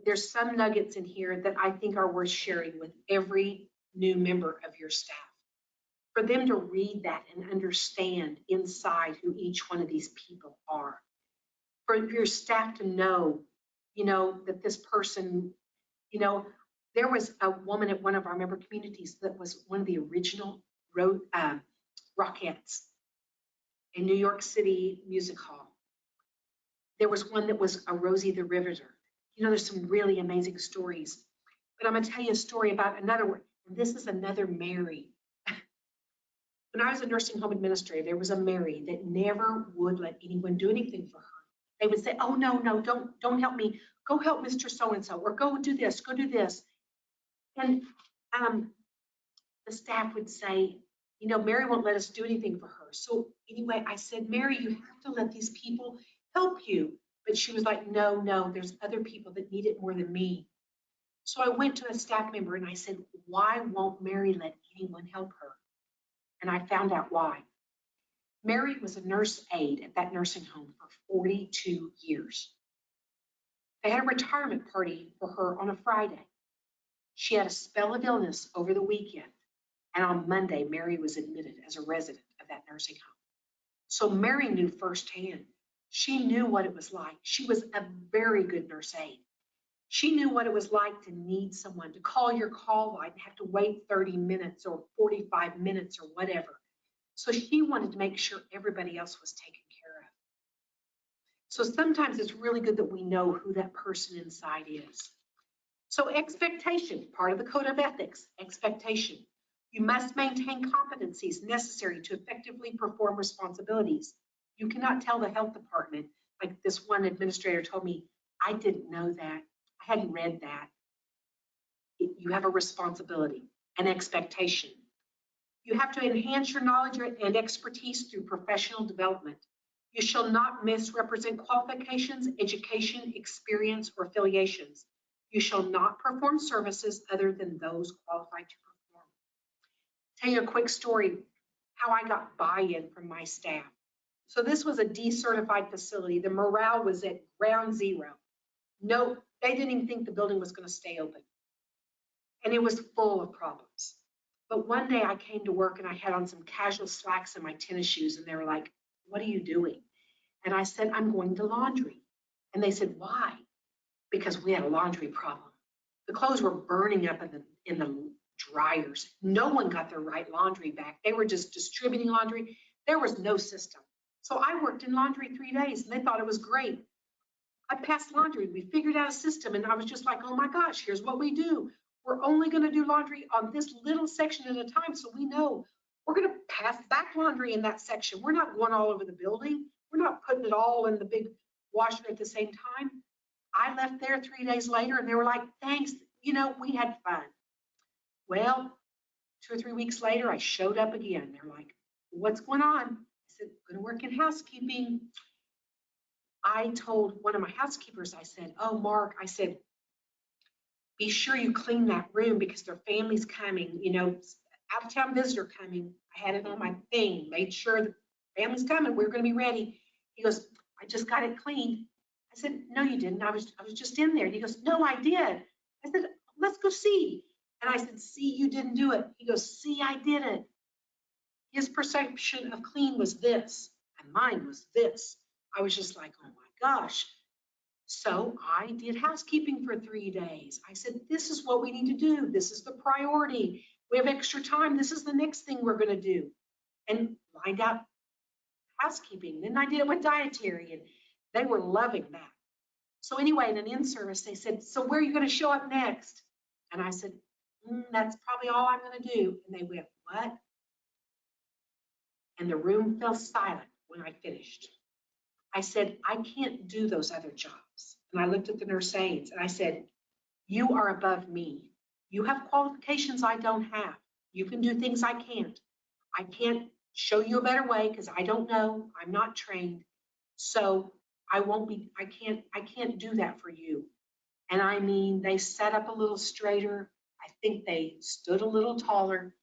There's some nuggets in here that I think are worth sharing with every new member of your staff. for them to read that and understand inside who each one of these people are. For your staff to know, that this person, there was a woman at one of our member communities that was one of the original Rockettes in New York City Music Hall. There was one that was a Rosie the Riveter. There's some really amazing stories. But I'm going to tell you a story about another one. And this is another Mary. When I was a nursing home administrator, there was a Mary that never would let anyone do anything for her. They would say, oh, no, don't help me. Go help Mr. So-and-so, or go do this, go do this. And the staff would say, Mary won't let us do anything for her. So anyway, I said, Mary, you have to let these people help you. But she was like, no, there's other people that need it more than me. So I went to a staff member and I said, why won't Mary let anyone help her? And I found out why. Mary was a nurse aide at that nursing home for 42 years. They had a retirement party for her on a Friday. She had a spell of illness over the weekend. And on Monday, Mary was admitted as a resident of that nursing home. So Mary knew firsthand. She knew what it was like. She was a very good nurse aide. She knew what it was like to need someone, to call your call line and have to wait 30 minutes or 45 minutes or whatever. So she wanted to make sure everybody else was taken care of. So sometimes it's really good that we know who that person inside is. So expectation, part of the code of ethics, expectation. You must maintain competencies necessary to effectively perform responsibilities. You cannot tell the health department, like this one administrator told me, I didn't know that. I hadn't read that. You have a responsibility, an expectation. You have to enhance your knowledge and expertise through professional development. You shall not misrepresent qualifications, education, experience, or affiliations. You shall not perform services other than those qualified to perform. Tell you a quick story, how I got buy-in from my staff. So this was a decertified facility. The morale was at ground zero. No, they didn't even think the building was going to stay open. And it was full of problems. But one day I came to work and I had on some casual slacks and my tennis shoes, and they were like, what are you doing? And I said, I'm going to laundry. And they said, why? Because we had a laundry problem. The clothes were burning up in the dryers. No one got their right laundry back. They were just distributing laundry. There was no system. So I worked in laundry 3 days and they thought it was great. I passed laundry. We figured out a system and I was just like, oh my gosh, here's what we do. We're only going to do laundry on this little section at a time, so we know we're going to pass back laundry in that section. We're not going all over the building. We're not putting it all in the big washer at the same time. I left there 3 days later and they were like, thanks, we had fun. Well, 2 or 3 weeks later, I showed up again. They're like, what's going on? I said, I'm going to work in housekeeping. I told one of my housekeepers, I said, oh, Mark, I said, be sure you clean that room because their family's coming, out of town visitor coming. I had it on my thing, made sure the family's coming. We're going to be ready. He goes, I just got it cleaned. I said, no, you didn't. I was just in there. And he goes, no, I did. I said, let's go see. And I said, see, you didn't do it. He goes, see, I did it. His perception of clean was this, and mine was this. I was just like, oh my gosh. So I did housekeeping for 3 days. I said, this is what we need to do. This is the priority. We have extra time. This is the next thing we're going to do. And lined out housekeeping. Then I did it with dietary, and they were loving that. So anyway, in an in-service, they said, so where are you going to show up next? And I said, that's probably all I'm going to do. And they went, what? And the room fell silent when I finished. I said, I can't do those other jobs. And I looked at the nurse aides and I said, you are above me. You have qualifications I don't have. You can do things I can't. I can't show you a better way because I don't know. I'm not trained. So I can't do that for you. And I mean, they sat up a little straighter. I think they stood a little taller,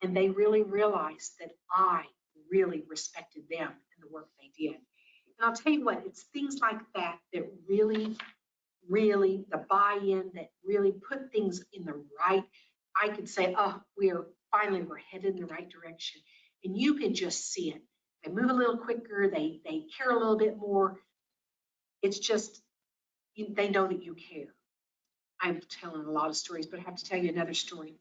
and they really realized that I really respected them and the work they did. And I'll tell you what, it's things like that that really, the buy-in that really put things in the right. I could say, oh, we are finally we're headed in the right direction. And you can just see it. They move a little quicker, they care a little bit more. It's just, they know that you care. I'm telling a lot of stories, but I have to tell you another story.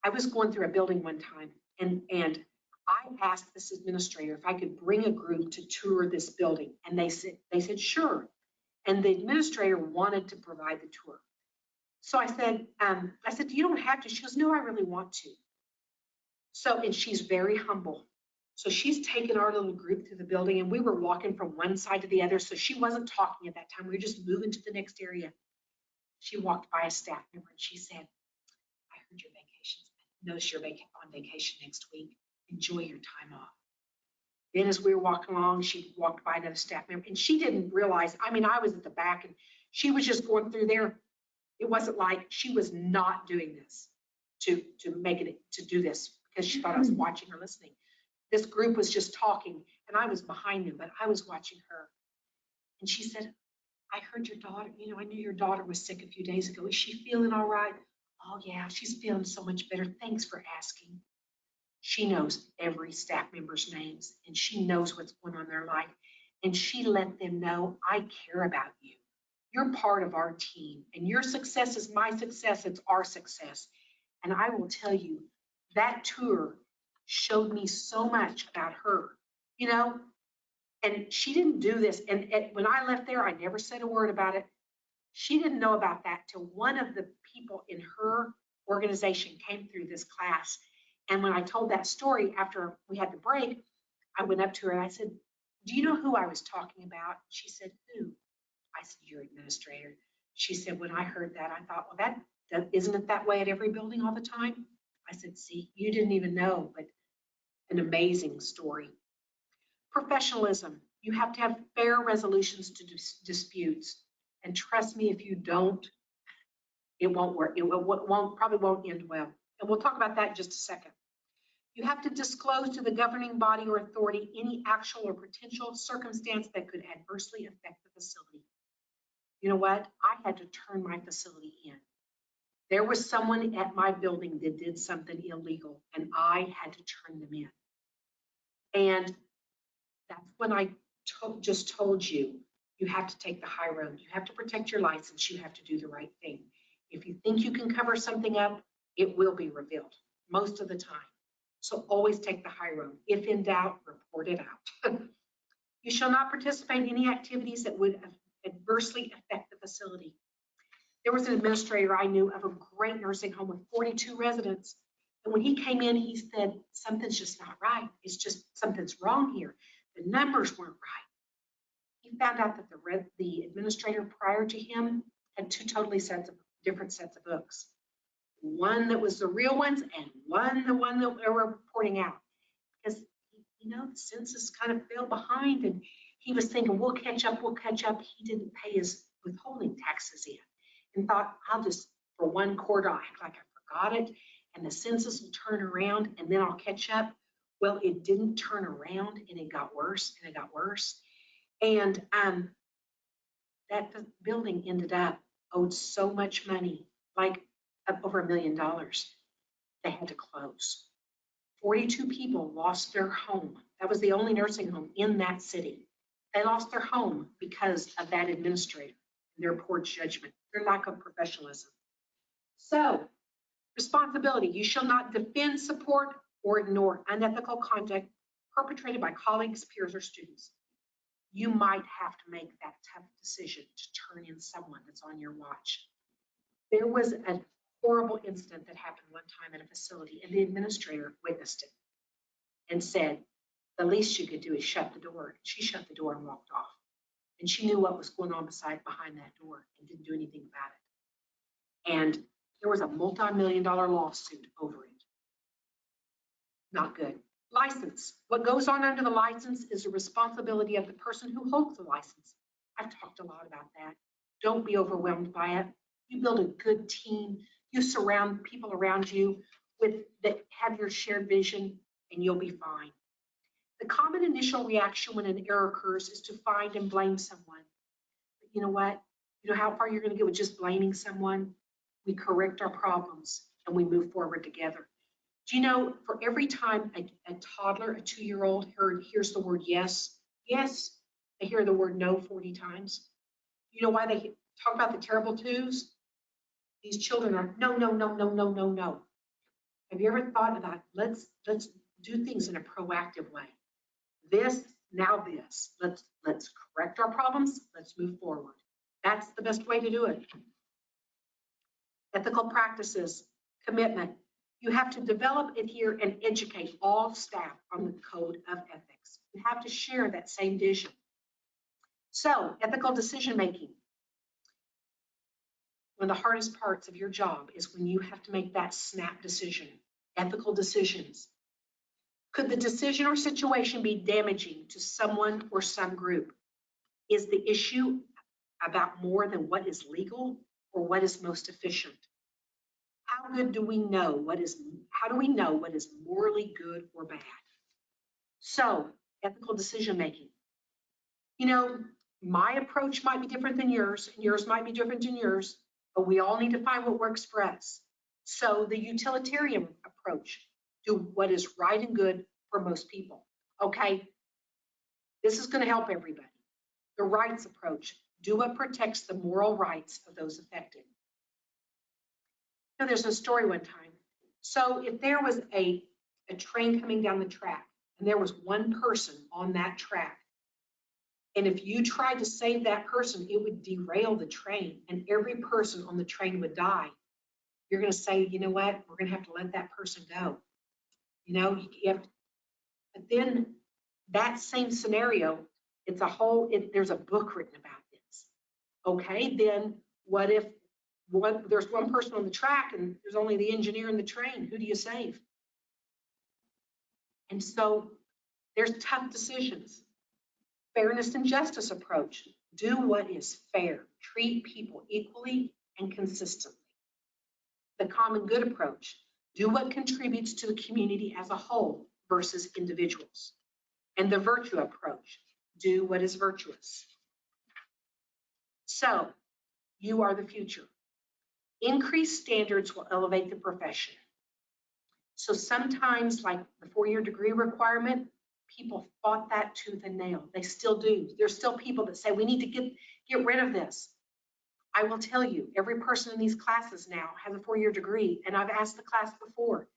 I was going through a building one time, and I asked this administrator if I could bring a group to tour this building, and they said sure. And the administrator wanted to provide the tour. So I said, you don't have to. She goes, no, I really want to. So, and she's very humble. So she's taken our little group through the building, and we were walking from one side to the other. So she wasn't talking at that time. We were just moving to the next area. She walked by a staff member and she said, I heard your vacations. Notice you're on vacation next week. Enjoy your time off. Then as we were walking along, she walked by another staff member, and she didn't realize, I mean, I was at the back and she was just going through there. It wasn't like she was not doing this to do this because she thought I was watching or listening. This group was just talking and I was behind them, but I was watching her. And she said, I heard your daughter, I knew your daughter was sick a few days ago. Is she feeling all right? Oh yeah, she's feeling so much better. Thanks for asking. She knows every staff member's names and she knows what's going on in their life. And she let them know, I care about you. You're part of our team and your success is my success. It's our success. And I will tell you, that tour showed me so much about her, and she didn't do this. And when I left there, I never said a word about it. She didn't know about that till one of the people in her organization came through this class. And when I told that story after we had the break, I went up to her and I said, do you know who I was talking about? She said, who? I said, your administrator. She said, when I heard that, I thought, well, that isn't it that way at every building all the time? I said, see, you didn't even know, but an amazing story. Professionalism. You have to have fair resolutions to disputes. And trust me, if you don't, it won't work. It probably won't end well. And we'll talk about that in just a second. You have to disclose to the governing body or authority any actual or potential circumstance that could adversely affect the facility. You know what? I had to turn my facility in. There was someone at my building that did something illegal, and I had to turn them in. And that's when I just told you, you have to take the high road. You have to protect your license. You have to do the right thing. If you think you can cover something up, it will be revealed most of the time. So always take the high road. If in doubt, report it out. You shall not participate in any activities that would adversely affect the facility. There was an administrator I knew of a great nursing home with 42 residents. And when he came in, he said, something's just not right. It's just something's wrong here. The numbers weren't right. He found out that the administrator prior to him had two totally different sets of books. One that was the real ones and the one that they were reporting out. Because, the census kind of fell behind and he was thinking, we'll catch up. He didn't pay his withholding taxes in and thought, I'll just, for one quarter, I'll act like I forgot it and the census will turn around and then I'll catch up. Well, it didn't turn around and it got worse and it got worse. And that building ended up owed so much money, like over $1 million. They had to close. 42 people lost their home. That was the only nursing home in that city. They lost their home because of that administrator and their poor judgment, their lack of professionalism. So, responsibility. You shall not defend, support, or ignore unethical conduct perpetrated by colleagues, peers, or students. You might have to make that tough decision to turn in someone that's on your watch. There was a horrible incident that happened one time at a facility, and the administrator witnessed it and said, the least you could do is shut the door. She shut the door and walked off. And she knew what was going on behind that door and didn't do anything about it. And there was a multi-million-dollar lawsuit over it. Not good. License. What goes on under the license is the responsibility of the person who holds the license. I've talked a lot about that. Don't be overwhelmed by it. You build a good team. You surround people around you that have your shared vision, and you'll be fine. The common initial reaction when an error occurs is to find and blame someone. But you know what? You know how far you're going to get with just blaming someone? We correct our problems and we move forward together. Do you know, for every time a toddler, a 2-year-old hears the word yes, yes, they hear the word no 40 times. You know why they talk about the terrible twos? These children are no, no, no, no, no, no, no. Have you ever thought about, let's do things in a proactive way? This, now this. Let's correct our problems. Let's move forward. That's the best way to do it. Ethical practices, commitment. You have to develop, adhere, and educate all staff on the code of ethics. You have to share that same vision. So, ethical decision making. One of the hardest parts of your job is when you have to make that snap decision. Ethical decisions. Could the decision or situation be damaging to someone or some group? Is the issue about more than what is legal or what is most efficient? How do we know what is morally good or bad? So, ethical decision making. You know, my approach might be different than yours, and yours might be different than yours, but we all need to find what works for us. So, the utilitarian approach, do what is right and good for most people. Okay, this is going to help everybody. The rights approach, do what protects the moral rights of those affected. Now, there's a story one time. So if there was a train coming down the track and there was one person on that track, and if you tried to save that person, it would derail the train and every person on the train would die. You're going to say, you know what, we're going to have to let that person go. You know, you have to, but then that same scenario, there's a book written about this. Okay, then what if there's one person on the track and there's only the engineer and the train? Who do you save? And so there's tough decisions. Fairness and justice approach. Do what is fair. Treat people equally and consistently. The common good approach. Do what contributes to the community as a whole versus individuals. And the virtue approach. Do what is virtuous. So, you are the future. Increased standards will elevate the profession. So sometimes, like the 4-year degree requirement, people fought that tooth and nail. They still do. There's still people that say, we need to get rid of this. I will tell you, every person in these classes now has a 4-year degree, and I've asked the class before,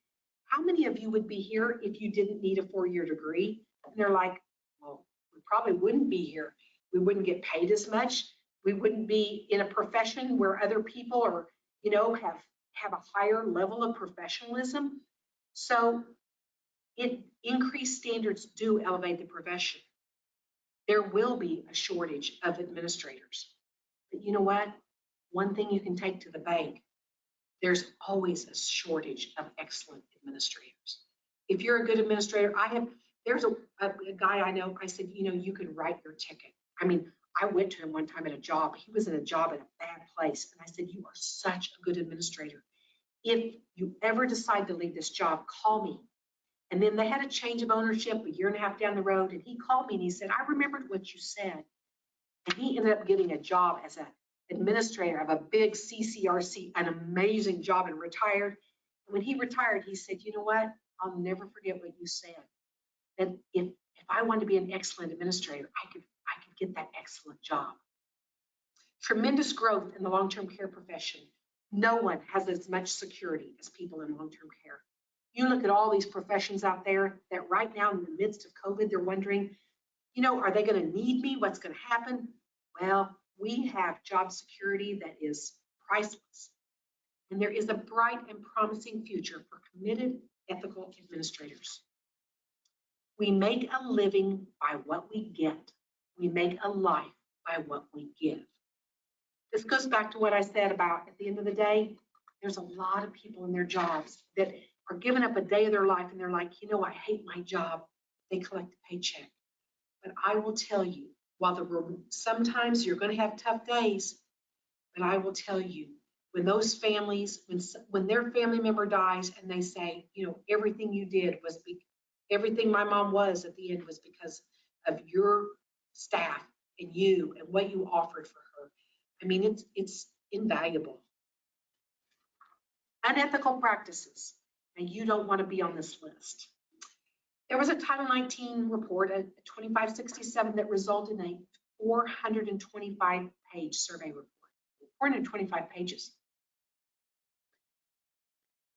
how many of you would be here if you didn't need a 4-year degree? And they're like, well, we probably wouldn't be here. We wouldn't get paid as much. We wouldn't be in a profession where other people are, you know, have a higher level of professionalism. So increased standards do elevate the profession. There will be a shortage of administrators. But you know what? One thing you can take to the bank, there's always a shortage of excellent administrators. If you're a good administrator, there's a guy I know, I said, you know, you can write your ticket. I mean, I went to him one time at a job. He was in a job at a bad place. And I said, you are such a good administrator. If you ever decide to leave this job, call me. And then they had a change of ownership a 1.5 years down the road. And he called me and he said, I remembered what you said. And he ended up getting a job as an administrator of a big CCRC, an amazing job, and retired. And when he retired, he said, you know what? I'll never forget what you said. That if I wanted to be an excellent administrator, I could get that excellent job. Tremendous growth in the long-term care profession. No one has as much security as people in long-term care. You look at all these professions out there that right now in the midst of COVID, they're wondering, you know, are they going to need me? What's going to happen? Well, we have job security that is priceless. And there is a bright and promising future for committed, ethical administrators. We make a living by what we get. We make a life by what we give. This goes back to what I said about, at the end of the day, there's a lot of people in their jobs that are giving up a day of their life and they're like, you know, I hate my job. They collect a paycheck. But I will tell you, sometimes you're going to have tough days, but I will tell you, when those families, when their family member dies and they say, you know, everything you did was, everything my mom was at the end was because of your staff and you and what you offered for her. I mean, it's invaluable. Unethical practices. and you don't want to be on this list. There was a Title 19 report, a 2567, that resulted in a 425-page survey report. 425 pages.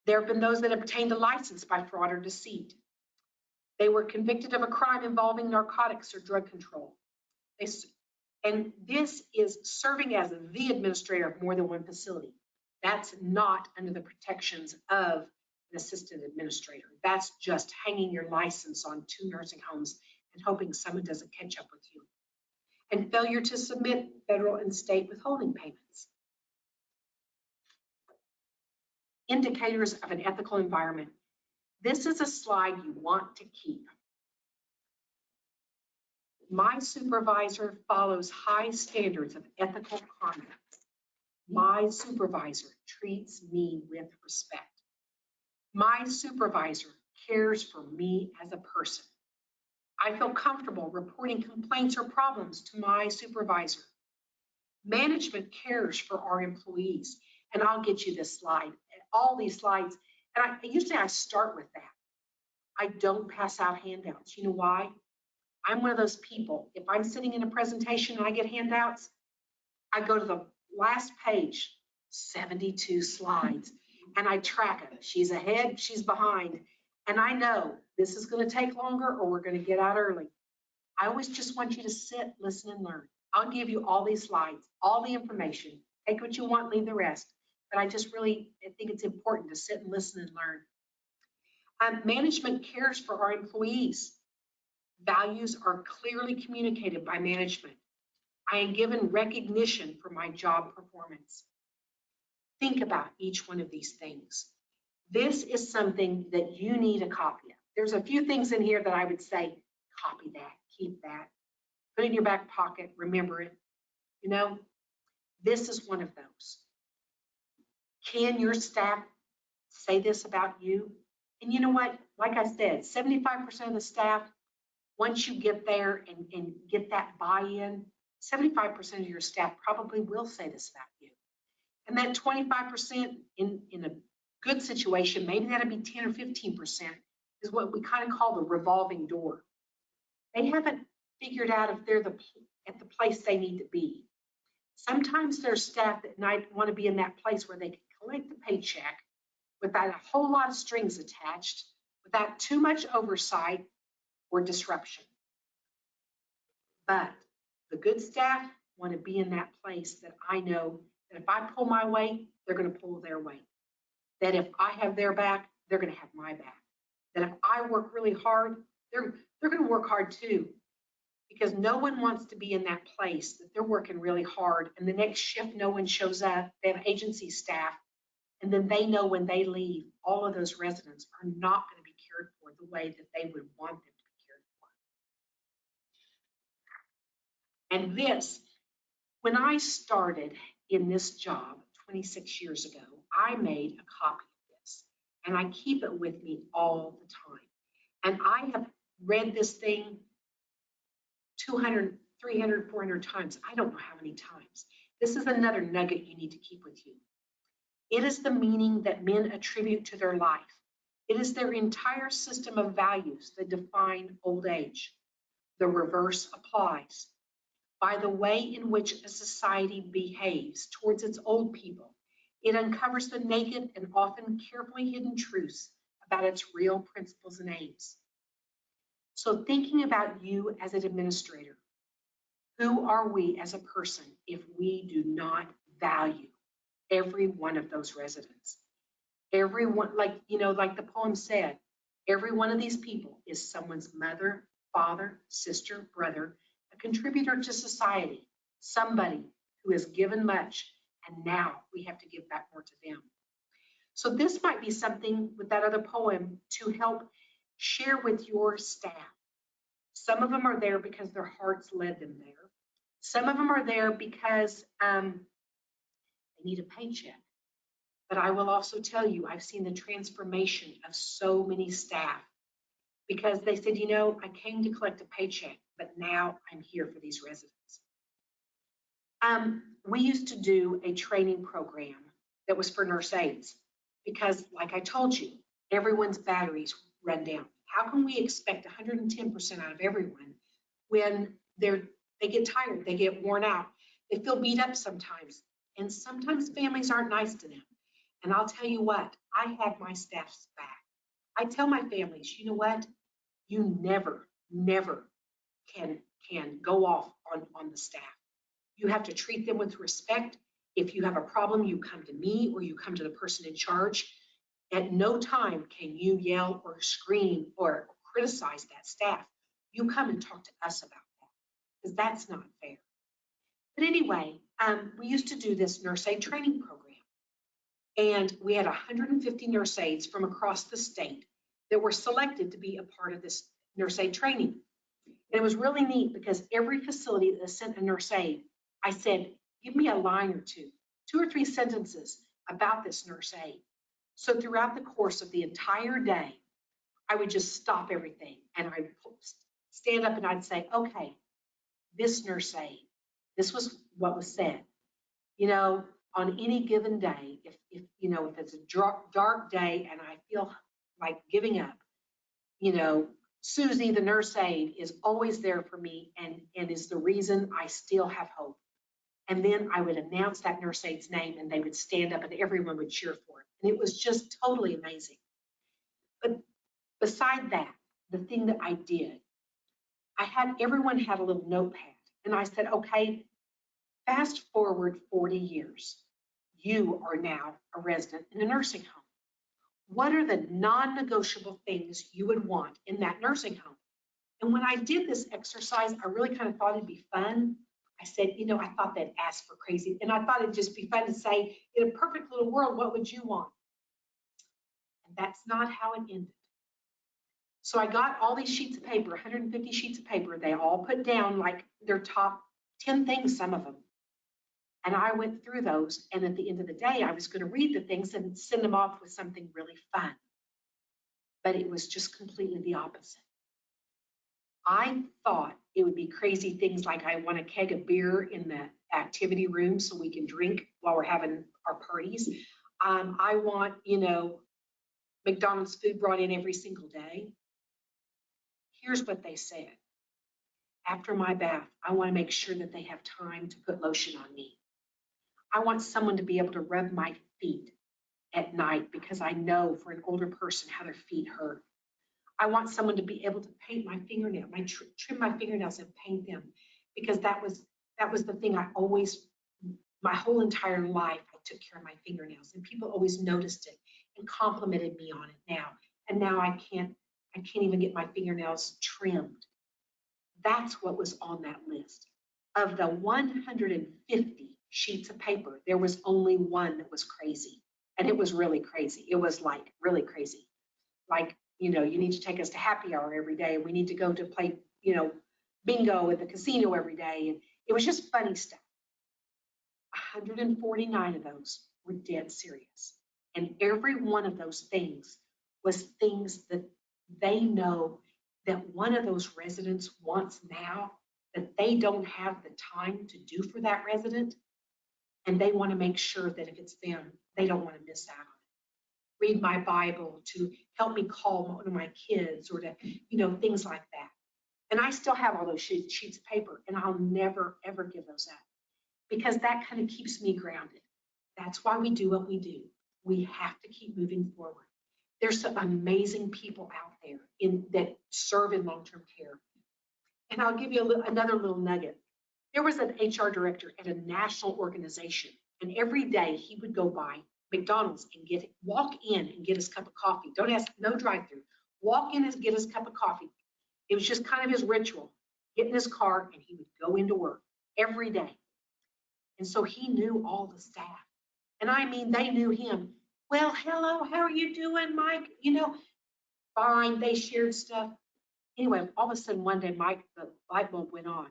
There have been those that obtained a license by fraud or deceit. They were convicted of a crime involving narcotics or drug control. And this is serving as the administrator of more than one facility. That's not under the protections of an assistant administrator. That's just hanging your license on 2 nursing homes and hoping someone doesn't catch up with you. And failure to submit federal and state withholding payments. Indicators of an ethical environment. This is a slide you want to keep. My supervisor follows high standards of ethical conduct. My supervisor treats me with respect. My supervisor cares for me as a person. I feel comfortable reporting complaints or problems to my supervisor. Management cares for our employees, and I'll get you this slide, all these slides, and usually I start with that. I don't pass out handouts. You know why? I'm one of those people, if I'm sitting in a presentation and I get handouts, I go to the last page, 72 slides, and I track them. She's ahead, she's behind, and I know this is going to take longer or we're going to get out early. I always just want you to sit, listen, and learn. I'll give you all these slides, all the information. Take what you want, leave the rest. But I think it's important to sit and listen and learn. Management cares for our employees. Values are clearly communicated by management. I am given recognition for my job performance. Think about each one of these things. This is something that you need a copy of. There's a few things in here that I would say, copy that, keep that, put it in your back pocket, remember it. You know, this is one of those. Can your staff say this about you? And you know what? Like I said, 75% of the staff, once you get there and get that buy-in, 75% of your staff probably will say this about you. And that 25% in a good situation, maybe that'll be 10 or 15%, is what we kind of call the revolving door. They haven't figured out if they're at the place they need to be. Sometimes there's staff that might want to be in that place where they can collect the paycheck without a whole lot of strings attached, without too much oversight or disruption. But the good staff want to be in that place that I know that if I pull my weight, they're going to pull their weight. That if I have their back, they're going to have my back. That if I work really hard, they're going to work hard too. Because no one wants to be in that place that they're working really hard and the next shift no one shows up. They have agency staff, and then they know when they leave, all of those residents are not going to be cared for the way that they would want them to be cared for. And this, when I started in this job 26 years ago, I made a copy of this, and I keep it with me all the time. And I have read this thing 200, 300, 400 times. I don't know how many times. This is another nugget you need to keep with you. It is the meaning that men attribute to their life. It is their entire system of values that define old age. The reverse applies. By the way in which a society behaves towards its old people, it uncovers the naked and often carefully hidden truths about its real principles and aims. So thinking about you as an administrator, who are we as a person if we do not value every one of those residents? Everyone, like the poem said, every one of these people is someone's mother, father, sister, brother, a contributor to society, somebody who has given much, and now we have to give back more to them. So this might be something with that other poem to help share with your staff. Some of them are there because their hearts led them there. Some of them are there because they need a paycheck. But I will also tell you, I've seen the transformation of so many staff because they said, you know, I came to collect a paycheck, but now I'm here for these residents. We used to do a training program that was for nurse aides because, like I told you, everyone's batteries run down. How can we expect 110% out of everyone when they get tired, they get worn out, they feel beat up sometimes, and sometimes families aren't nice to them. And I'll tell you what, I have my staff's back. I tell my families, you know what? You never can go off on the staff. You have to treat them with respect. If you have a problem, you come to me or you come to the person in charge. At no time can you yell or scream or criticize that staff. You come and talk to us about that, because that's not fair. But anyway, we used to do this nurse aid training program. And we had 150 nurse aides from across the state that were selected to be a part of this nurse aid training. And it was really neat because every facility that sent a nurse aide, I said, give me a line or two or three sentences about this nurse aide. So throughout the course of the entire day, I would just stop everything and I'd stand up and I'd say, okay, this nurse aide, this was what was said. You know, on any given day, if it's a dark day and I feel like giving up, you know, Susie, the nurse aide, is always there for me and is the reason I still have hope. And then I would announce that nurse aide's name and they would stand up and everyone would cheer for it. And it was just totally amazing. But beside that, the thing that I did, everyone had a little notepad. And I said, okay, fast forward 40 years. You are now a resident in a nursing home. What are the non-negotiable things you would want in that nursing home? And when I did this exercise, I really kind of thought it'd be fun. I said, you know, I thought they'd ask for crazy. And I thought it'd just be fun to say, in a perfect little world, what would you want? And that's not how it ended. So I got all these sheets of paper, 150 sheets of paper. They all put down like their top 10 things, some of them. And I went through those. And at the end of the day, I was going to read the things and send them off with something really fun. But it was just completely the opposite. I thought it would be crazy things like I want a keg of beer in the activity room so we can drink while we're having our parties. I want, you know, McDonald's food brought in every single day. Here's what they said. After my bath, I want to make sure that they have time to put lotion on me. I want someone to be able to rub my feet at night because I know for an older person how their feet hurt. I want someone to be able to paint my fingernail, trim my fingernails and paint them, because that was the thing I always, my whole entire life, I took care of my fingernails, and people always noticed it and complimented me on it now. And now I can't even get my fingernails trimmed. That's what was on that list. Of the 150 sheets of paper, there was only one that was crazy, and it was really crazy. It was like really crazy, like, you know, you need to take us to happy hour every day. We need to go to play, you know, bingo at the casino every day. And it was just funny stuff. 149 of those were dead serious. And every one of those things was things that they know that one of those residents wants now that they don't have the time to do for that resident. And they want to make sure that if it's them, they don't want to miss out on it. Read my Bible, to help me call one of my kids, or to, you know, things like that. And I still have all those sheets of paper, and I'll never, ever give those up, because that kind of keeps me grounded. That's why we do what we do. We have to keep moving forward. There's some amazing people out there that serve in long-term care. And I'll give you another little nugget. There was an HR director at a national organization, and every day he would go by McDonald's and walk in and get his cup of coffee. Don't ask, no drive-through. Walk in and get his cup of coffee. It was just kind of his ritual. Get in his car and he would go into work every day. And so he knew all the staff. And I mean, they knew him. Well, hello, how are you doing, Mike? You know, fine, they shared stuff. Anyway, all of a sudden one day, Mike, the light bulb went on.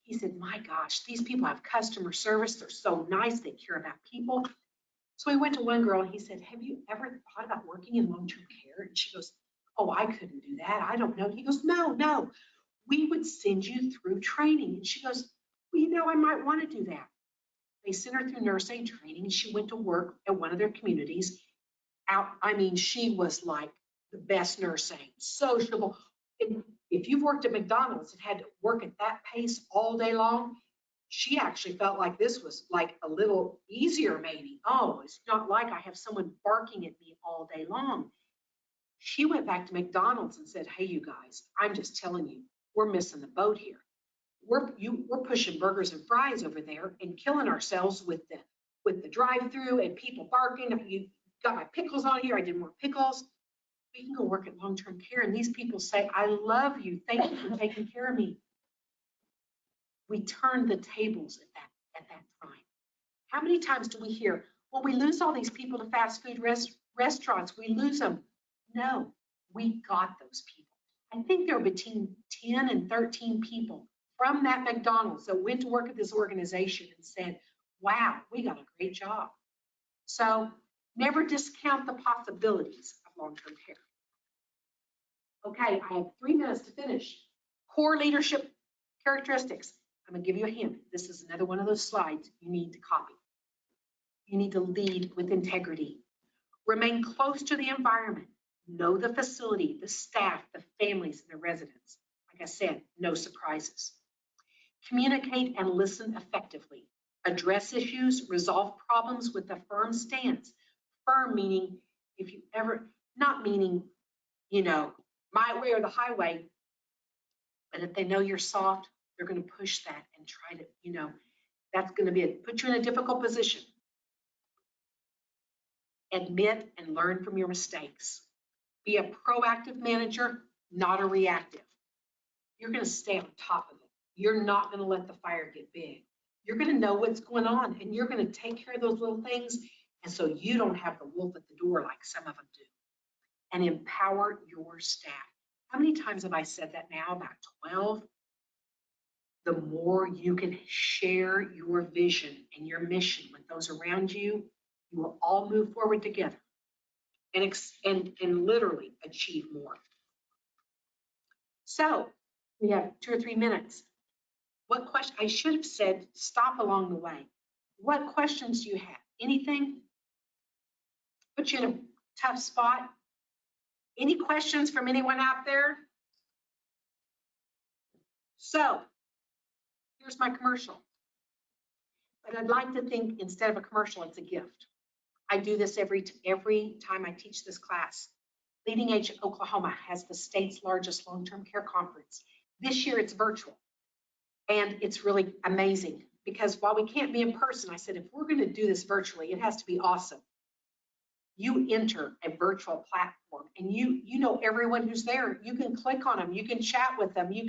He said, my gosh, these people have customer service. They're so nice. They care about people. So he went to one girl and he said, have you ever thought about working in long-term care? And she goes, oh, I couldn't do that. I don't know. He goes, no, we would send you through training. And she goes, well, you know, I might want to do that. They sent her through nurse aid training, and she went to work at one of their communities. out. I mean, she was like the best nursing, sociable. And if you've worked at McDonald's and had to work at that pace all day long, she actually felt like this was like a little easier maybe. Oh, it's not like I have someone barking at me all day long. She went back to McDonald's and said, hey, you guys, I'm just telling you, we're missing the boat here. We're pushing burgers and fries over there and killing ourselves with the drive-through and people barking. You got my pickles on here. I did more pickles. We can go work at long-term care. And these people say, I love you. Thank you for taking care of me. We turned the tables at that time. How many times do we hear, well, we lose all these people to fast food restaurants. We lose them. No, we got those people. I think there were between 10 and 13 people from that McDonald's that went to work at this organization and said, wow, we got a great job. So never discount the possibilities of long-term care. Okay, I have 3 minutes to finish. Core leadership characteristics. I'm gonna give you a hint. This is another one of those slides you need to copy. You need to lead with integrity. Remain close to the environment. Know the facility, the staff, the families, and the residents. Like I said, no surprises. Communicate and listen effectively. Address issues, resolve problems with a firm stance. Firm meaning, if you ever, not meaning, you know, my way or the highway, but if they know you're soft, they're going to push that and try to, you know, that's going to be put you in a difficult position. Admit and learn from your mistakes. Be a proactive manager, not a reactive. You're going to stay on top of it. You're not going to let the fire get big. You're going to know what's going on and you're going to take care of those little things. And so you don't have the wolf at the door like some of them do. And empower your staff. How many times have I said that now? About 12. The more you can share your vision and your mission with those around you, you will all move forward together and literally achieve more. So we have 2 or 3 minutes. What question? I should have said stop along the way. What questions do you have? Anything? Put you in a tough spot? Any questions from anyone out there? So here's my commercial. But I'd like to think instead of a commercial, it's a gift. I do this every time I teach this class. Leading Edge Oklahoma has the state's largest long-term care conference. This year it's virtual. And it's really amazing because while we can't be in person, I said, if we're going to do this virtually, it has to be awesome. You enter a virtual platform and you know everyone who's there. You can click on them. You can chat with them. You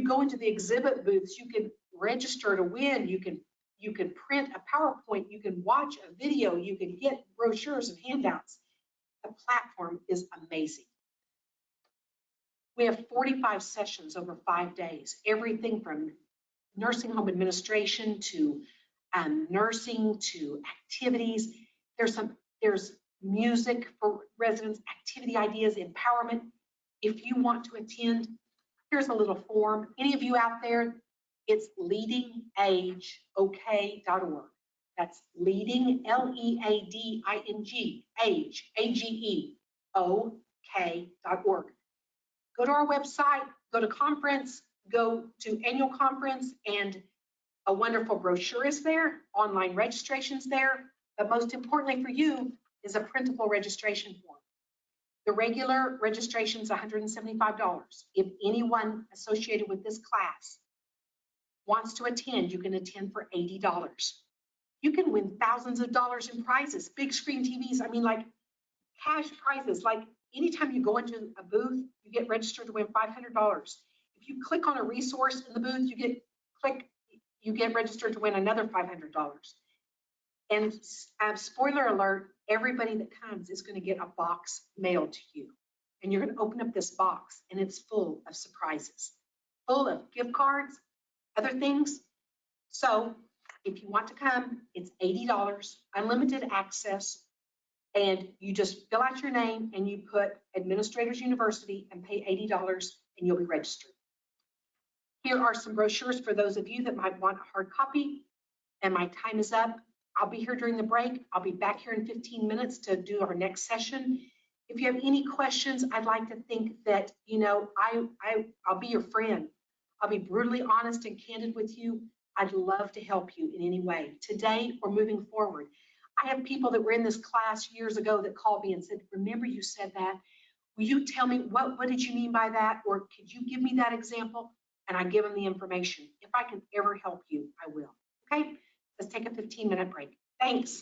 go into the exhibit booths. You can register to win. You can print a PowerPoint. You can watch a video. You can get brochures and handouts. The platform is amazing. We have 45 sessions over 5 days, everything from nursing home administration to nursing to activities. There's music for residents, activity ideas, empowerment. If you want to attend, here's a little form. Any of you out there, it's leadingageok.org. That's leading, L-E-A-D-I-N-G, age, AGE-OK.org. Go to our website, go to conference, go to annual conference, and a wonderful brochure is there, online registration's there, but most importantly for you is a printable registration form. The regular registration is $175. If anyone associated with this class wants to attend, you can attend for $80. You can win thousands of dollars in prizes, big screen TVs, I mean like cash prizes, like anytime you go into a booth, you get registered to win $500. If you click on a resource in the booth, you get registered to win another $500. And spoiler alert, everybody that comes is going to get a box mailed to you. And you're going to open up this box and it's full of surprises, full of gift cards, other things. So if you want to come, it's $80, unlimited access. And you just fill out your name and you put Administrators University and pay $80 and you'll be registered. Here are some brochures for those of you that might want a hard copy. And my time is up. I'll be here during the break. I'll be back here in 15 minutes to do our next session. If you have any questions, I'd like to think that, you know, I'll be your friend. I'll be brutally honest and candid with you. I'd love to help you in any way, today or moving forward. I have people that were in this class years ago that called me and said, remember you said that? Will you tell me what did you mean by that? Or could you give me that example? And I give them the information. If I can ever help you, I will. Okay, let's take a 15-minute break. Thanks.